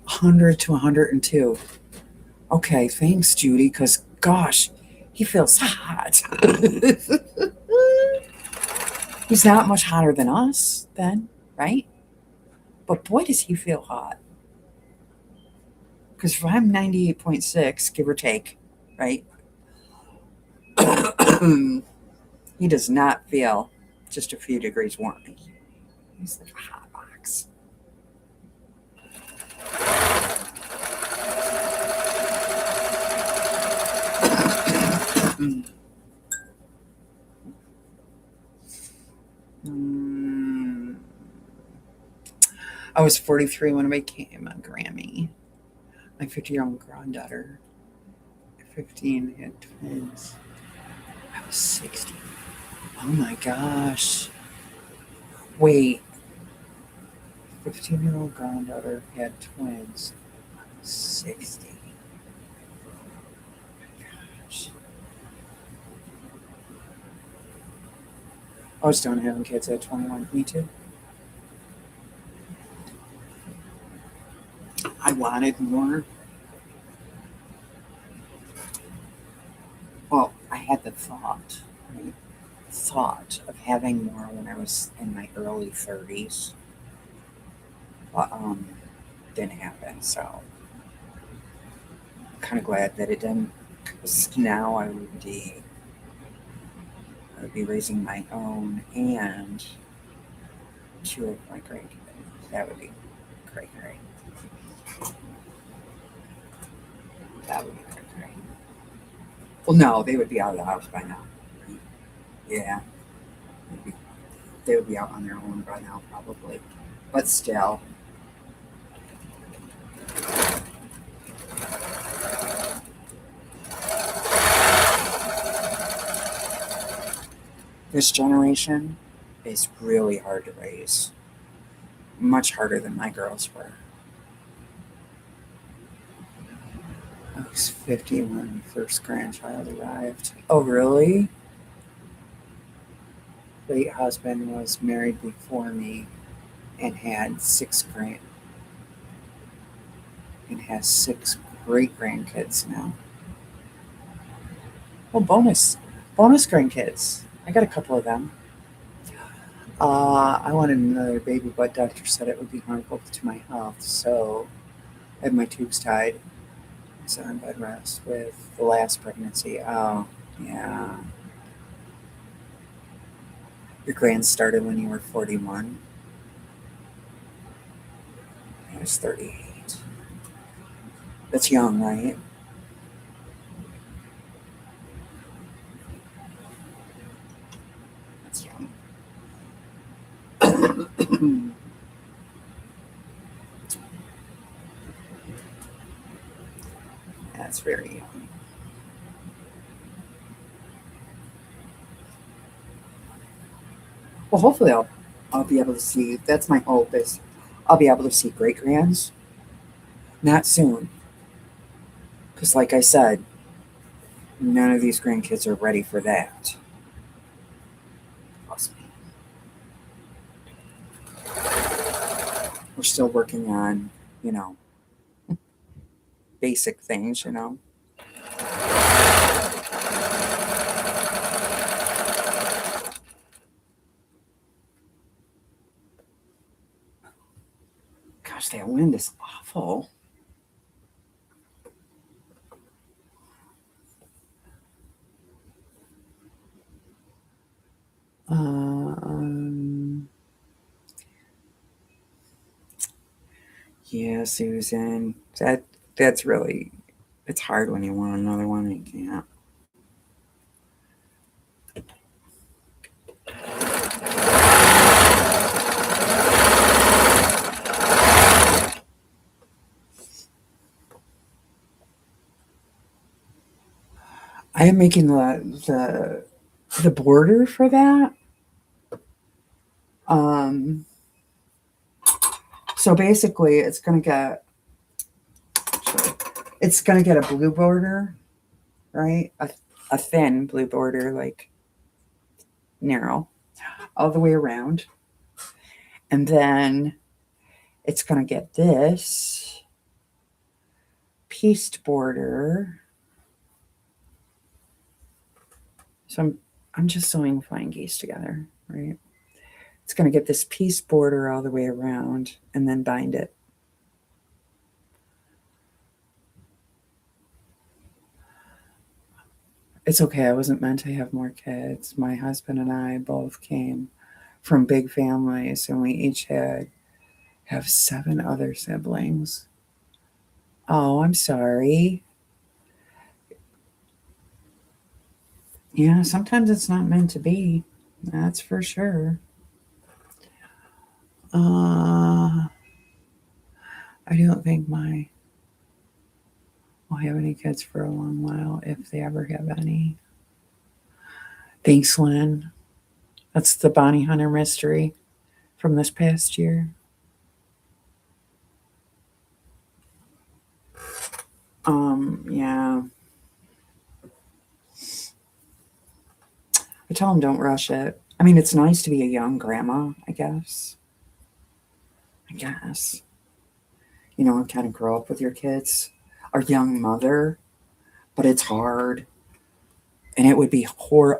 $100 to $102. Okay, thanks, Judy, because gosh, he feels hot. He's not much hotter than us, then, right? But boy, does he feel hot. Because if I'm 98.6, give or take, right? He does not feel just a few degrees warm. He's like a hot box. I was 43 when I became a Grammy. My 50-year-old granddaughter, 15, had twins. I was 60. Oh my gosh. Wait. 15-year-old granddaughter had twins. 60. Gosh. I was done having kids at 21. Me too. I wanted more. Well, I had the right? Thought of having more when I was in my early 30s, but didn't happen. So I'm kind of glad that it didn't. Because now I would be raising my own and two of my grandkids. That would be great, great. That would be great, great. Well, no, they would be out of the house by now. Yeah, they'd be, they would be out on their own by now, probably. But still, this generation is really hard to raise. Much harder than my girls were. I was 50 when the first grandchild arrived. Oh, really? Late husband was married before me and had and has six great grandkids now. Well, bonus grandkids. I got a couple of them. I wanted another baby, but doctor said it would be harmful to my health, so I had my tubes tied. So on bed rest with the last pregnancy. Oh, yeah. Your grand started when you were 41. I was 38. That's young, right? That's young. That's very young. Well, hopefully I'll be able to see. That's my hope is I'll be able to see great grands. Not soon, because like I said, none of these grandkids are ready for that. Trust me. We're still working on, you know, basic things. Gosh, that wind is awful. Um, yeah, Susan, that's really it's hard when you want another one and you can't. I am making the border for that. Um, so basically, it's gonna get a blue border, right? A thin blue border, like narrow, all the way around, and then it's gonna get this pieced border. So I'm just sewing flying geese together, right? It's gonna get this piece border all the way around, and then bind it. It's okay. I wasn't meant to have more kids. My husband and I both came from big families, and we each have 7 other siblings. Oh, I'm sorry. Yeah, sometimes it's not meant to be. That's for sure. I don't think my will have any kids for a long while, if they ever have any. Thanks, Lynn. That's the bounty hunter mystery from this past year. Yeah. I tell them don't rush it. I mean, it's nice to be a young grandma, I guess. I guess. Kind of grow up with your kids, or young mother, but it's hard. And it would be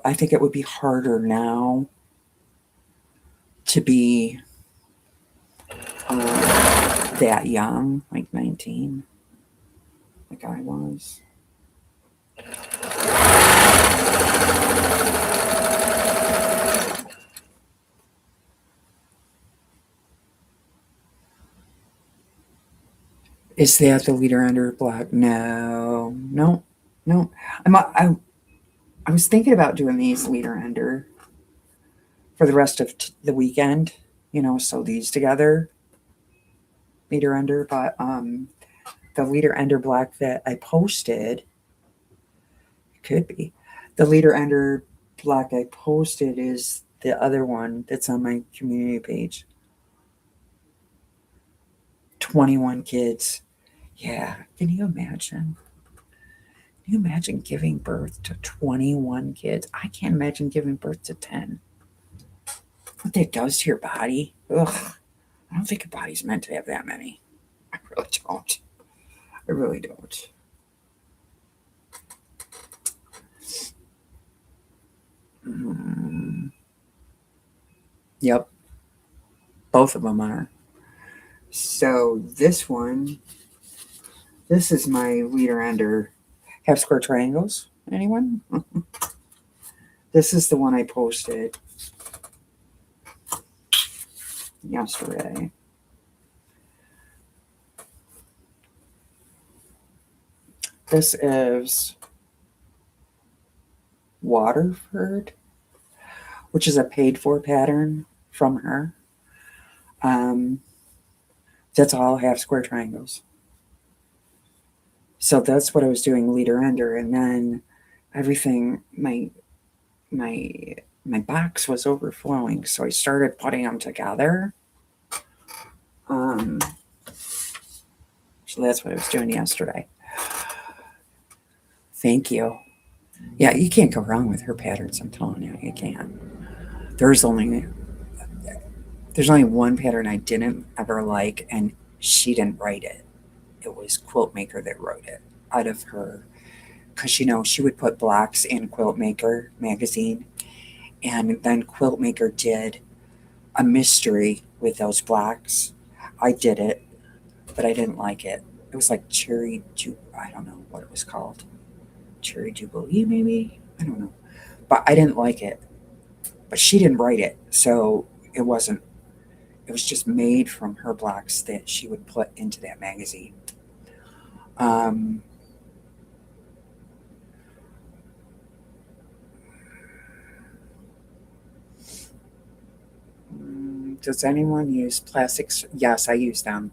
I think it would be harder now to be that young, like 19, like I was. Is that the leader under black? No, no, no. I was thinking about doing these leader under for the rest of the weekend. So these together, leader under. But the leader under black that I posted could be the leader under black I posted is the other one that's on my community page. 21 kids. Yeah. Can you imagine? Can you imagine giving birth to 21 kids? I can't imagine giving birth to 10. What that does to your body. Ugh. I don't think your body's meant to have that many. I really don't. I really don't. Mm. Yep. Both of them are. So this one, this is my leader ender. Half square triangles. Anyone? This is the one I posted yesterday. This is Waterford, which is a paid for pattern from her. That's all half square triangles. So that's what I was doing leader ender, and then everything my box was overflowing, so I started putting them together. So that's what I was doing yesterday. Thank you. Yeah, you can't go wrong with her patterns. I'm telling you, you can't. There's only one pattern I didn't ever like, and she didn't write it. It was Quilt Maker that wrote it out of her, because she would put blocks in Quilt Maker magazine, and then Quilt Maker did a mystery with those blocks. I did it, but I didn't like it. It was like I don't know what it was called. Cherry Jubilee, maybe? I don't know. But I didn't like it. But she didn't write it, so it wasn't. It was just made from her blocks that she would put into that magazine. Um, does anyone use plastics? Yes, I use them.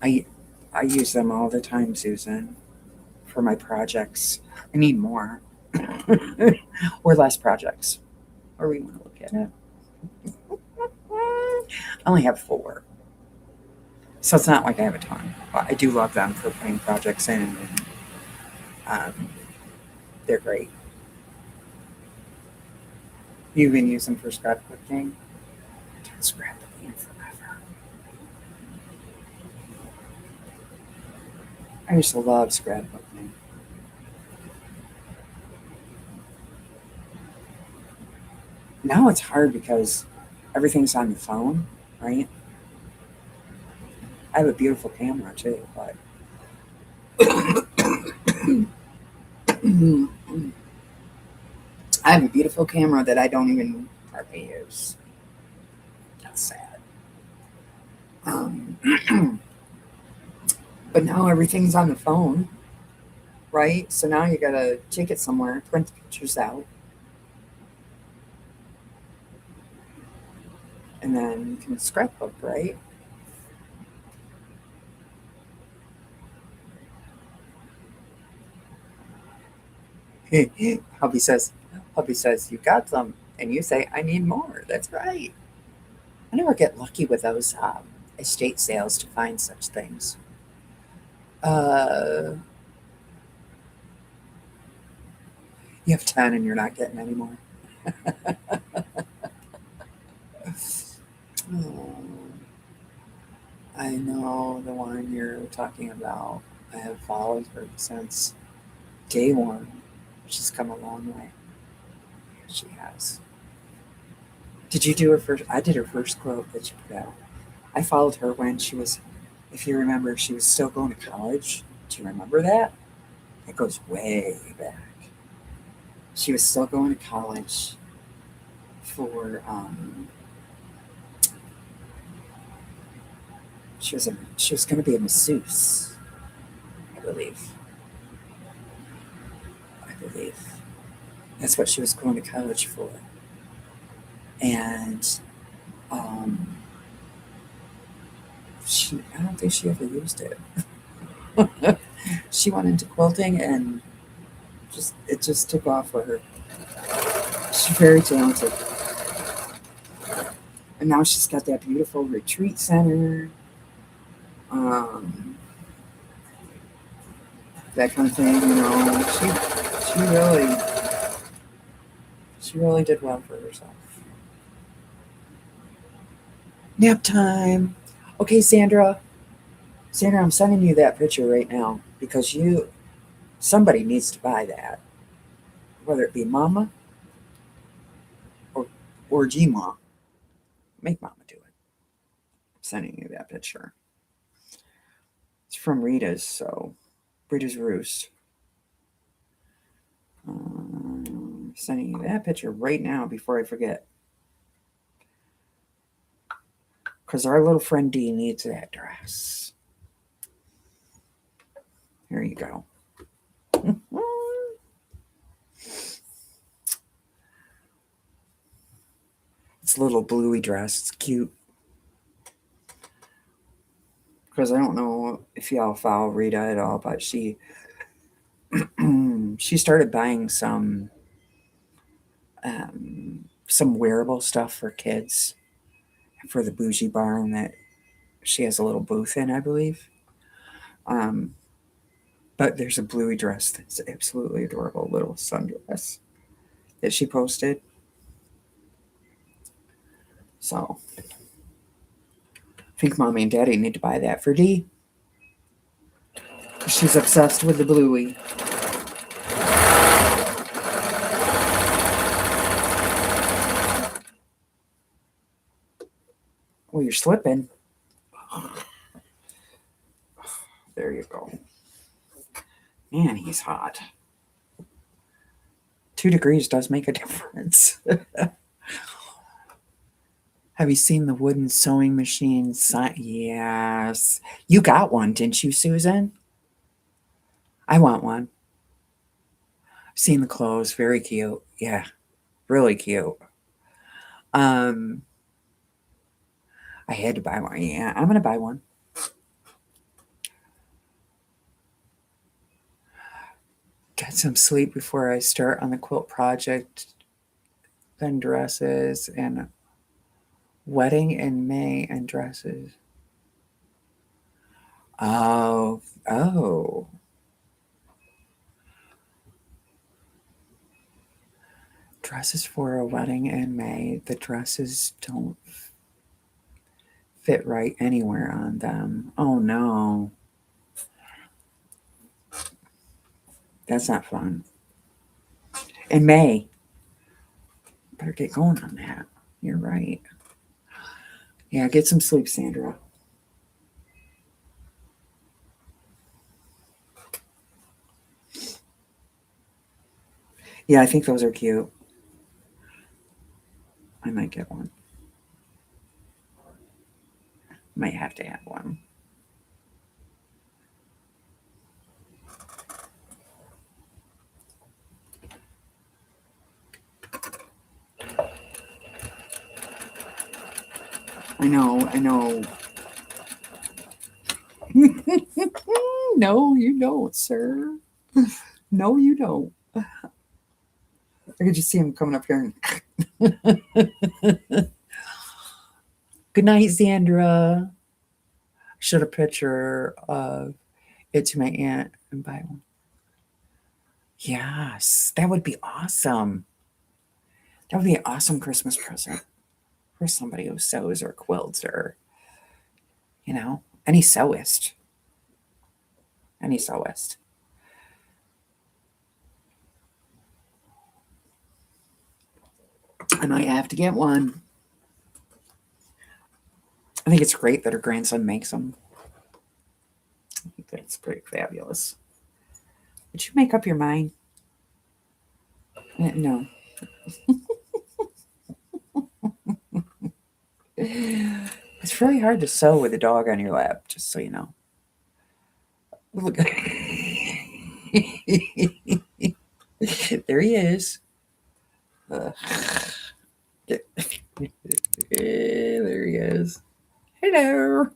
I I use them all the time, Susan, for my projects. I need more or less projects. Or we want to look at it. I only have 4, so it's not like I have a ton. But I do love them for putting projects in, and um, they're great. You can use them for scrapbooking. I've done scrapbooking forever. I used to love scrapbooking. Now it's hard because everything's on the phone, right? I have a beautiful camera too, but I have a beautiful camera that I don't even hardly use. That's sad. But now everything's on the phone, right? So now you gotta take it somewhere, print the pictures out, and then you can scrapbook, right? hubby says, hubby says, you got some, and you say, I need more. That's right. I never get lucky with those estate sales to find such things. Uh, you have 10 and you're not getting any more. Oh, I know the one you're talking about. I have followed her since day one. She's come a long way. She has. Did you do her first? I did her first quote that she put out. I followed her when she was, if you remember, she was still going to college. Do you remember that? It goes way back. She was still going to college for, she was going to be a masseuse, I believe. I believe that's what she was going to college for. And I don't think she ever used it. She went into quilting and it just took off for her. She's very talented. And now she's got that beautiful retreat center, um, that kind of thing. She really did well for herself. Nap time. Okay, Sandra. Sandra, I'm sending you that picture right now because somebody needs to buy that, whether it be Mama or Gma. Make Mama do it. I'm sending you that picture. It's from Rita's Roost. Sending you that picture right now before I forget. Because our little friend Dee needs that dress. Here you go. It's a little bluey dress. It's cute. Because I don't know if y'all follow Rita at all, but she started buying some wearable stuff for kids for the bougie barn that she has a little booth in, I believe. But there's a bluey dress that's absolutely adorable, little sundress that she posted. So I think Mommy and Daddy need to buy that for Dee. She's obsessed with the bluey. Oh, you're slipping. There you go. Man, he's hot. 2 degrees does make a difference. Have you seen the wooden sewing machine? Yes. You got one, didn't you, Susan? I want one. I've seen the clothes. Very cute. Yeah, really cute. I had to buy one. Yeah, I'm going to buy one. Get some sleep before I start on the quilt project. Then dresses and wedding in May and dresses. Oh. Dresses for a wedding in May. The dresses don't fit right anywhere on them. Oh no. That's not fun. In May. Better get going on that. You're right. Yeah, get some sleep, Sandra. Yeah, I think those are cute. I might get one. Might have to have one. I know. No, you don't, sir. No, you don't. I could just see him coming up here. Good night, Sandra. Showed a picture of it to my aunt and buy one. Yes, that would be awesome. That would be an awesome Christmas present for somebody who sews or quilts or, you know, any sewist. Any sewist. I might have to get one. I think it's great that her grandson makes them. I think that's pretty fabulous. Would you make up your mind? No. It's really hard to sew with a dog on your lap, just so you know. Look. There he is. There he is. Hello.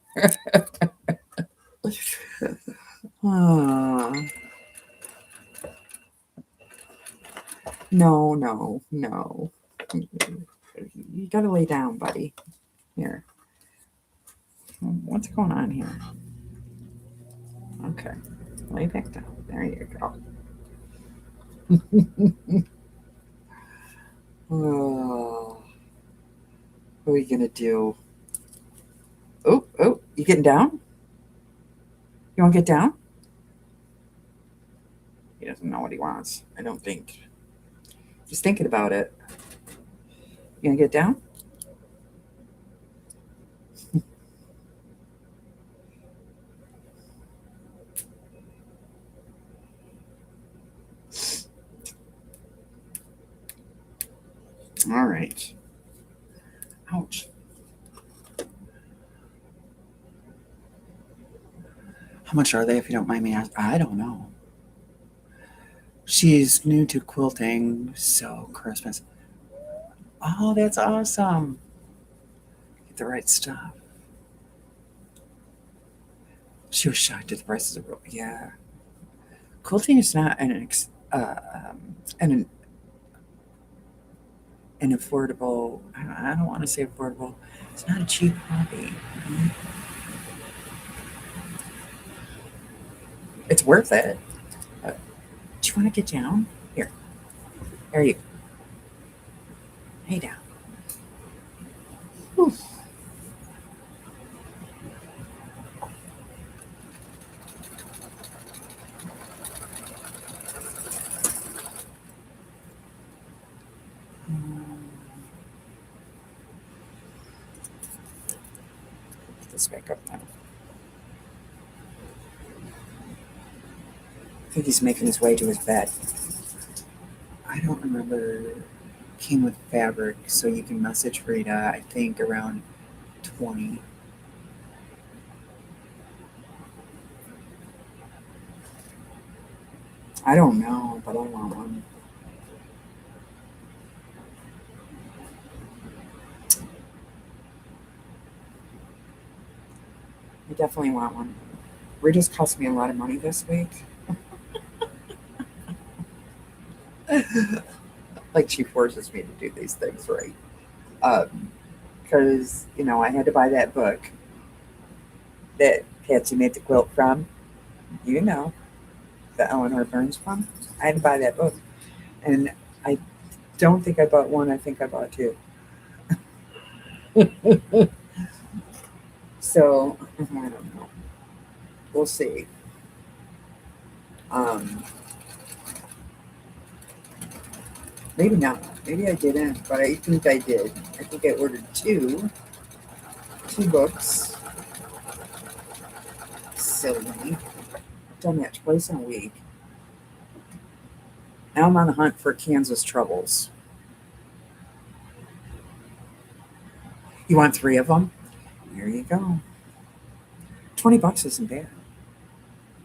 Aw. No, no, no. You gotta lay down, buddy. Here. What's going on here? Okay. Lay back down. There you go. Oh, what are we gonna do? Oh, oh, you getting down? You want to get down? He doesn't know what he wants. I don't think. He's thinking about it. You gonna get down? All right. Ouch. How much are they, if you don't mind me asking? I don't know. She's new to quilting, so Christmas. Oh, that's awesome. Get the right stuff. She was shocked at the prices of yeah. Quilting is not an an affordable. I don't want to say affordable. It's not a cheap hobby. It's worth it. Do you want to get down? Here. There you go. Hey down. Whew. Put this back up now. I think he's making his way to his bed. I don't remember. Came with fabric, so you can message Rita. I think around 20. I don't know, but I want one. I definitely want one. Rita's cost me a lot of money this week. Like she forces me to do these things, right? Because I had to buy that book that Patsy made the quilt from. You know, the Eleanor Burns one. I had to buy that book, and I don't think I bought one. I think I bought two. So I don't know. We'll see. Um, Maybe not. Maybe I didn't, but I think I did. I think I ordered two books. Silly me. I've done that twice in a week. Now I'm on the hunt for Kansas Troubles. You want three of them? There you go. $20 isn't bad.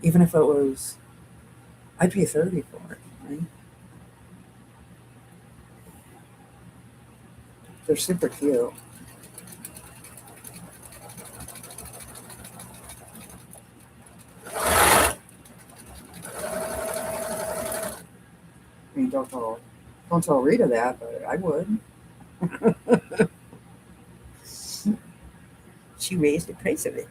Even if it was, I'd pay 30 for it, right? They're super cute. I mean, don't tell Rita that, but I would. She you raise the price of it.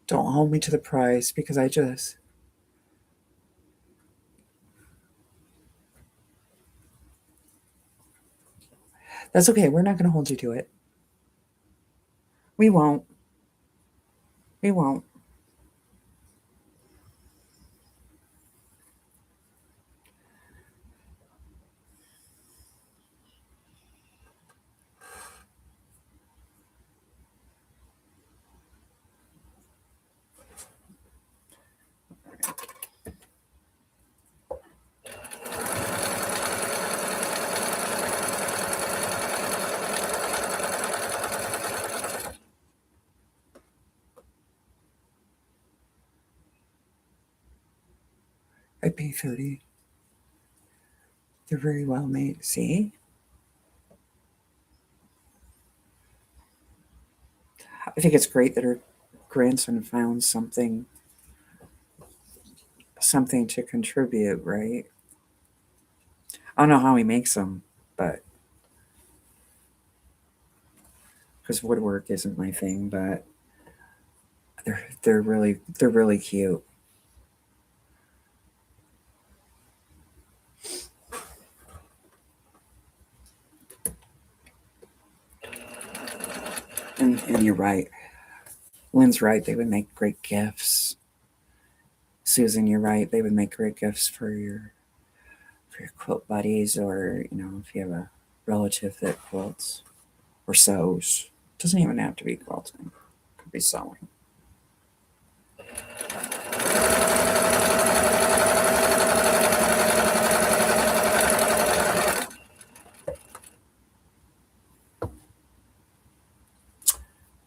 Don't hold me to the price because that's okay. We're not going to hold you to it. We won't. We won't. I pay 30. They're very well made. See? I think it's great that her grandson found something to contribute, right? I don't know how he makes them, but because woodwork isn't my thing, but they're really cute. And you're right. Lynn's right. They would make great gifts. Susan, you're right. They would make great gifts for your quilt buddies, or if you have a relative that quilts or sews. Doesn't even have to be quilting. Could be sewing.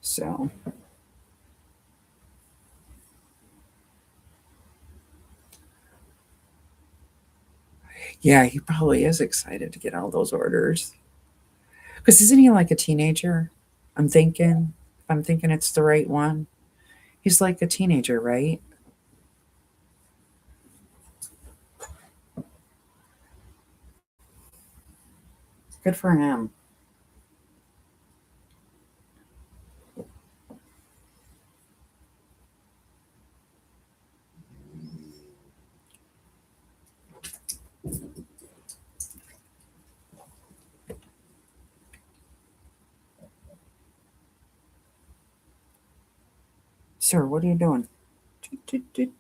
So yeah, he probably is excited to get all those orders. Because isn't he like a teenager? If I'm thinking it's the right one. He's like a teenager, right? Good for him. Sir, what are you doing? Toot, toot, toot.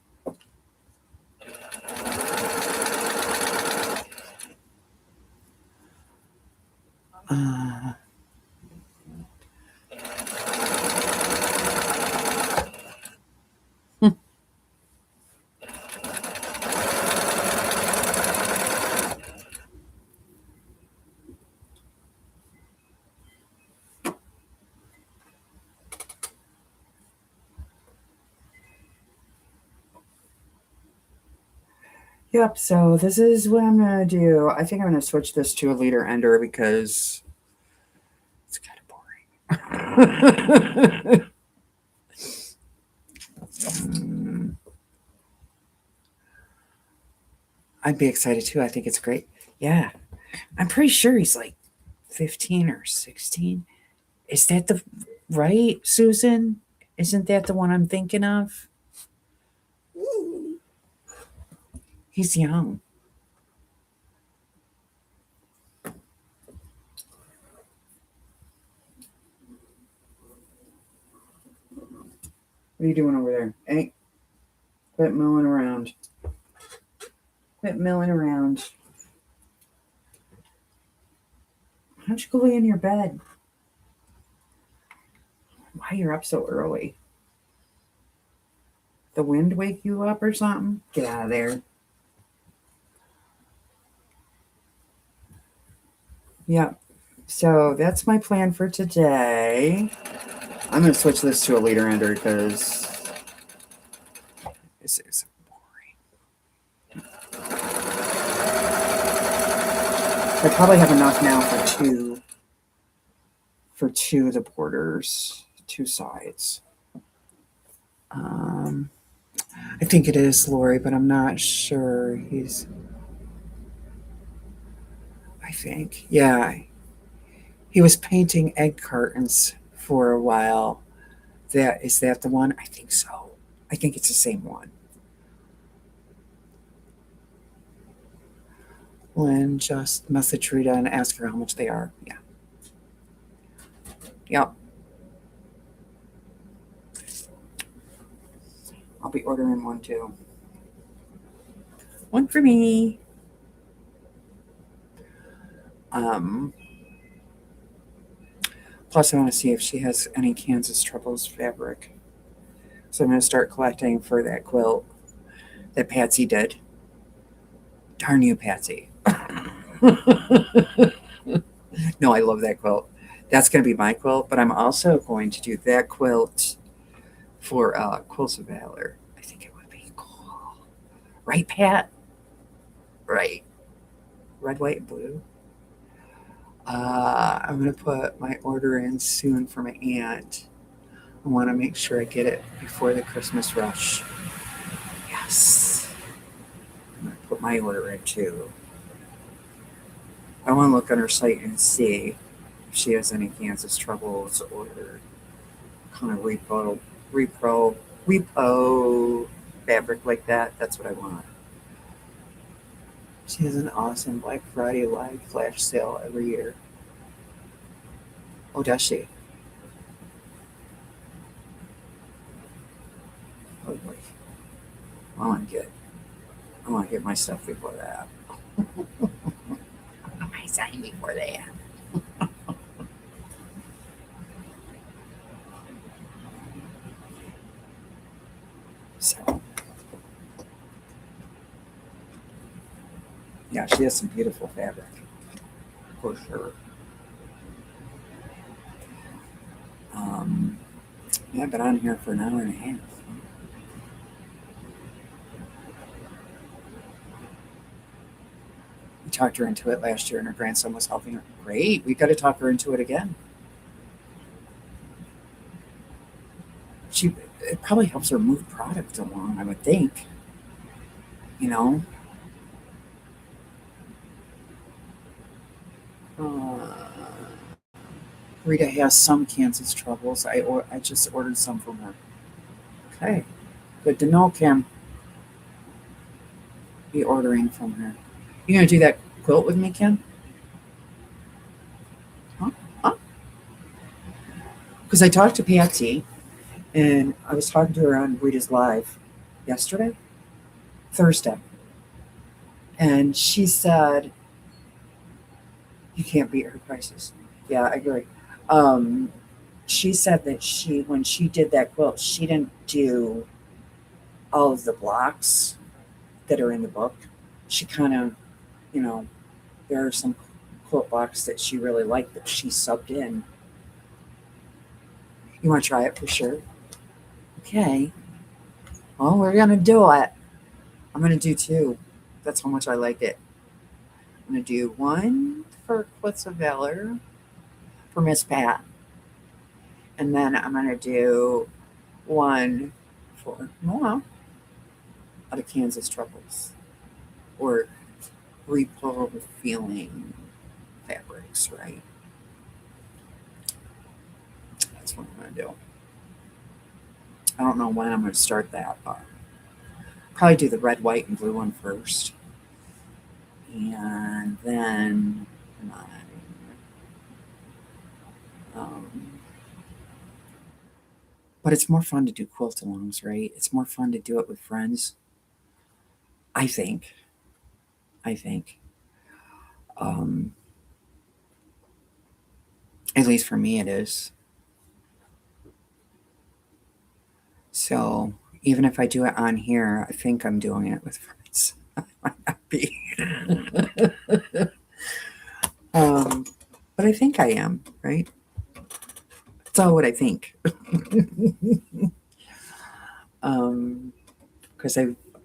Uh, hmm. Yep, so this is what I'm going to do. I think I'm going to switch this to a leader ender because it's kind of boring. I'd be excited too. I think it's great. Yeah. I'm pretty sure he's like 15 or 16. Is that the right, Susan? Isn't that the one I'm thinking of? He's young. What are you doing over there? Hey, quit milling around. Quit milling around. Why don't you go lay in your bed? Why you're up so early? The wind wake you up or something? Get out of there. Yep. So that's my plan for today. I'm going to switch this to a leader ender because This is boring. I probably have enough now for two of the borders, two sides. I think it is Lori, but I'm not sure. I think, yeah, he was painting egg cartons for a while. Is that the one? I think so. I think it's the same one. Lynn, just message Rita and ask her how much they are. Yeah. Yep. I'll be ordering one too. One for me. Plus, I want to see if she has any Kansas Troubles fabric. So I'm going to start collecting for that quilt that Patsy did. Darn you, Patsy. No, I love that quilt. That's going to be my quilt, but I'm also going to do that quilt for Quilts of Valor. I think it would be cool. Right, Pat? Right. Red, white, and blue. I'm going to put my order in soon for my aunt. I want to make sure I get it before the Christmas rush. Yes. I'm going to put my order in too. I want to look on her site and see if she has any Kansas Troubles or kind of repo fabric like that. That's what I want. She has an awesome Black Friday live flash sale every year. Oh, does she? Oh boy. I want to get my stuff before that. I want my sign before that. So, yeah, she has some beautiful fabric, for sure. Yeah, I've been on here for an hour and a half. We talked her into it last year, and her grandson was helping her. Great, we got to talk her into it again. It probably helps her move product along, I would think. You know. Rita has some Kansas Troubles. I just ordered some from her. Okay, good to know, Kim. Be ordering from her. You gonna do that quilt with me, Kim? Huh? Huh? Because I talked to Patsy, and I was talking to her on Rita's Live yesterday, Thursday, and she said you can't beat her prices. Yeah, I agree. Um, she said that when she did that quilt, she didn't do all of the blocks that are in the book. She kind of, you know, there are some quilt blocks that she really liked that she subbed in. You want to try it for sure? Okay. Well, we're going to do it. I'm going to do two. That's how much I like it. I'm going to do one for Quilts of Valor for Miss Pat. And then I'm going to do one for Noah out of Kansas Troubles or repo feeling fabrics, right? That's what I'm going to do. I don't know when I'm going to start that, but probably do the red, white, and blue one first. And then but it's more fun to do quilt-alongs, right? It's more fun to do it with friends. I think. At least for me, it is. So even if I do it on here, I think I'm doing it with friends. I might not be. But I think I am, right? It's all what I think. because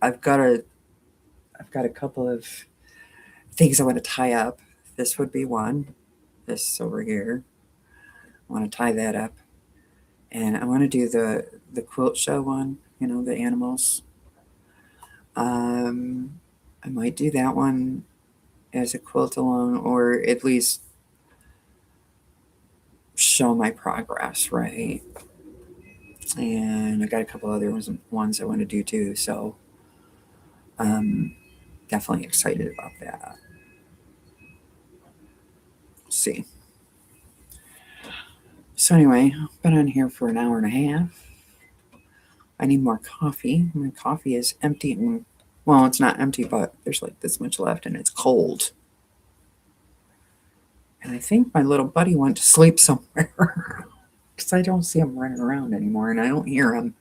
I've got a couple of things I want to tie up. This would be one. This over here. I want to tie that up, and I want to do the quilt show one. You know, the animals. Um, I might do that one as a quilt along, or at least show my progress, right? And I got a couple other ones I want to do too. So definitely excited about that. See. So anyway, I've been on here for an hour and a half. I need more coffee. My coffee is empty. Well, it's not empty, but there's like this much left and it's cold. And I think my little buddy went to sleep somewhere because I don't see him running around anymore and I don't hear him.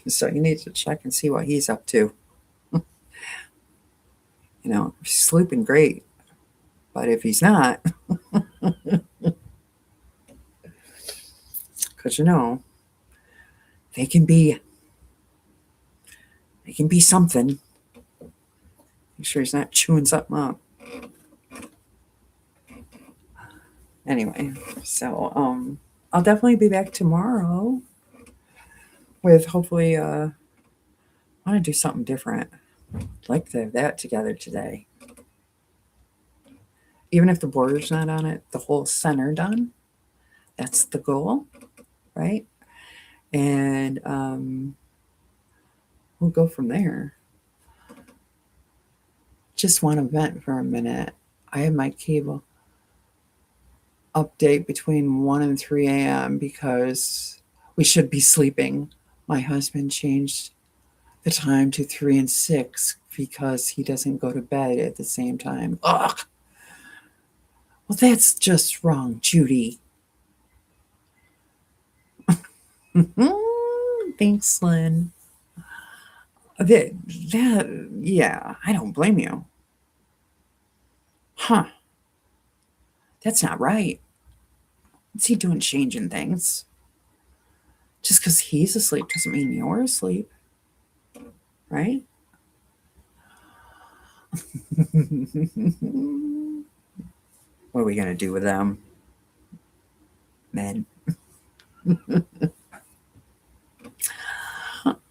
So you need to check and see what he's up to. You know, he's sleeping great, but if he's not, because you know, they can be something. Make sure he's not chewing something up. Anyway, so I'll definitely be back tomorrow with hopefully I want to do something different. I'd like to have that together today. Even if the border's not on it, the whole center done. That's the goal, right? And we'll go from there. Just want to vent for a minute. I have my cable update between 1 and 3 a.m. because we should be sleeping. My husband changed the time to 3 and 6 because he doesn't go to bed at the same time. Ugh. Well, that's just wrong, Judy. Thanks, Lynn. Yeah, I don't blame you. Huh. That's not right. What's he doing changing things? Just because he's asleep doesn't mean you're asleep, right? What are we going to do with them? Men.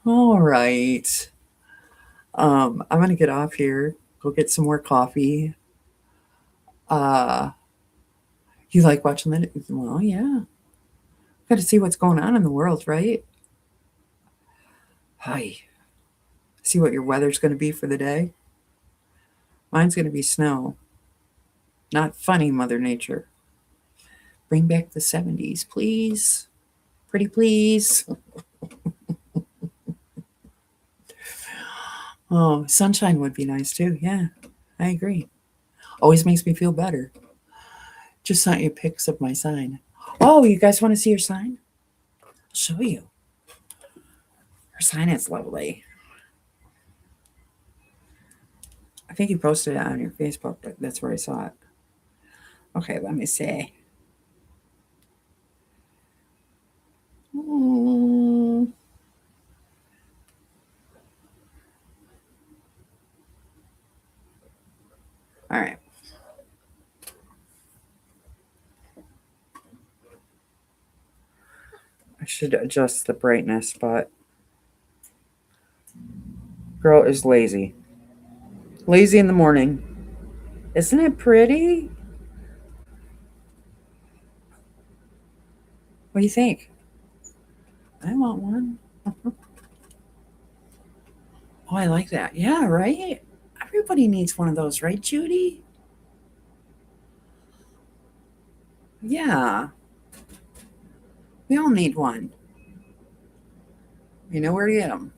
All right. I'm going to get off here, go get some more coffee. You like watching the news? Well, yeah. Got to see what's going on in the world, right? Hi. See what your weather's going to be for the day? Mine's going to be snow. Not funny, Mother Nature. Bring back the 70s, please. Pretty please. Oh, sunshine would be nice too. Yeah, I agree. Always makes me feel better. Just sent you pics of my sign. Oh, you guys want to see your sign? I'll show you. Her sign is lovely. I think you posted it on your Facebook, but that's where I saw it. Okay, let me see. All right. I should adjust the brightness, but girl is lazy. Lazy in the morning. Isn't it pretty? What do you think? I want one. Oh, I like that. Yeah, right? Everybody needs one of those, right, Judy? Yeah. We all need one. You know where to get them.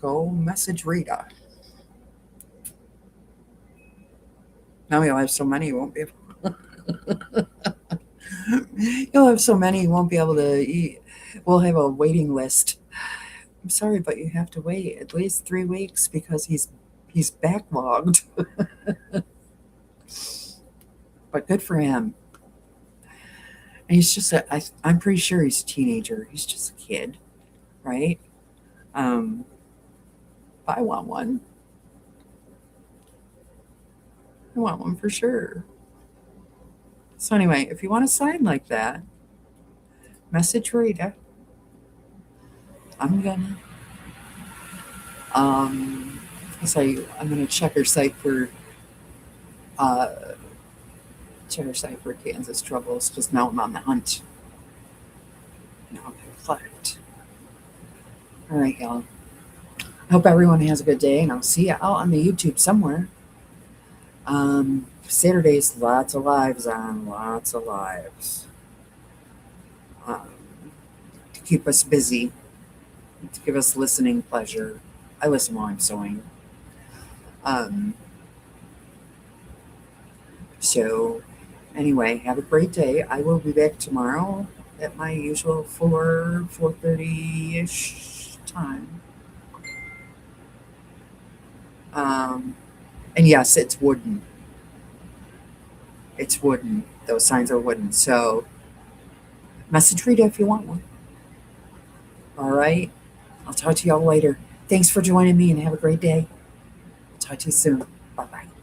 Go message Rita. Now you'll have so many you won't be able. You'll have so many you won't be able to eat. We'll have a waiting list. I'm sorry, but you have to wait at least 3 weeks because he's backlogged. But good for him. And he's just I'm pretty sure he's a teenager. He's just a kid, right? But I want one. I want one for sure. So anyway, if you want a sign like that, message Rita. I'm gonna. Um, I'm gonna uh, check her site for Kansas troubles because now I'm on the hunt. Now I'm reflect. All right, y'all. I hope everyone has a good day, and I'll see you out on the YouTube somewhere. Saturdays, lots of lives on, lots of lives. Um, to keep us busy, to give us listening pleasure. I listen while I'm sewing. Um, so, anyway, have a great day. I will be back tomorrow at my usual 4:30 ish time. And yes, it's wooden. It's wooden. Those signs are wooden. So, message Rita if you want one. All right. I'll talk to y'all later. Thanks for joining me and have a great day. Talk to you soon. Bye bye.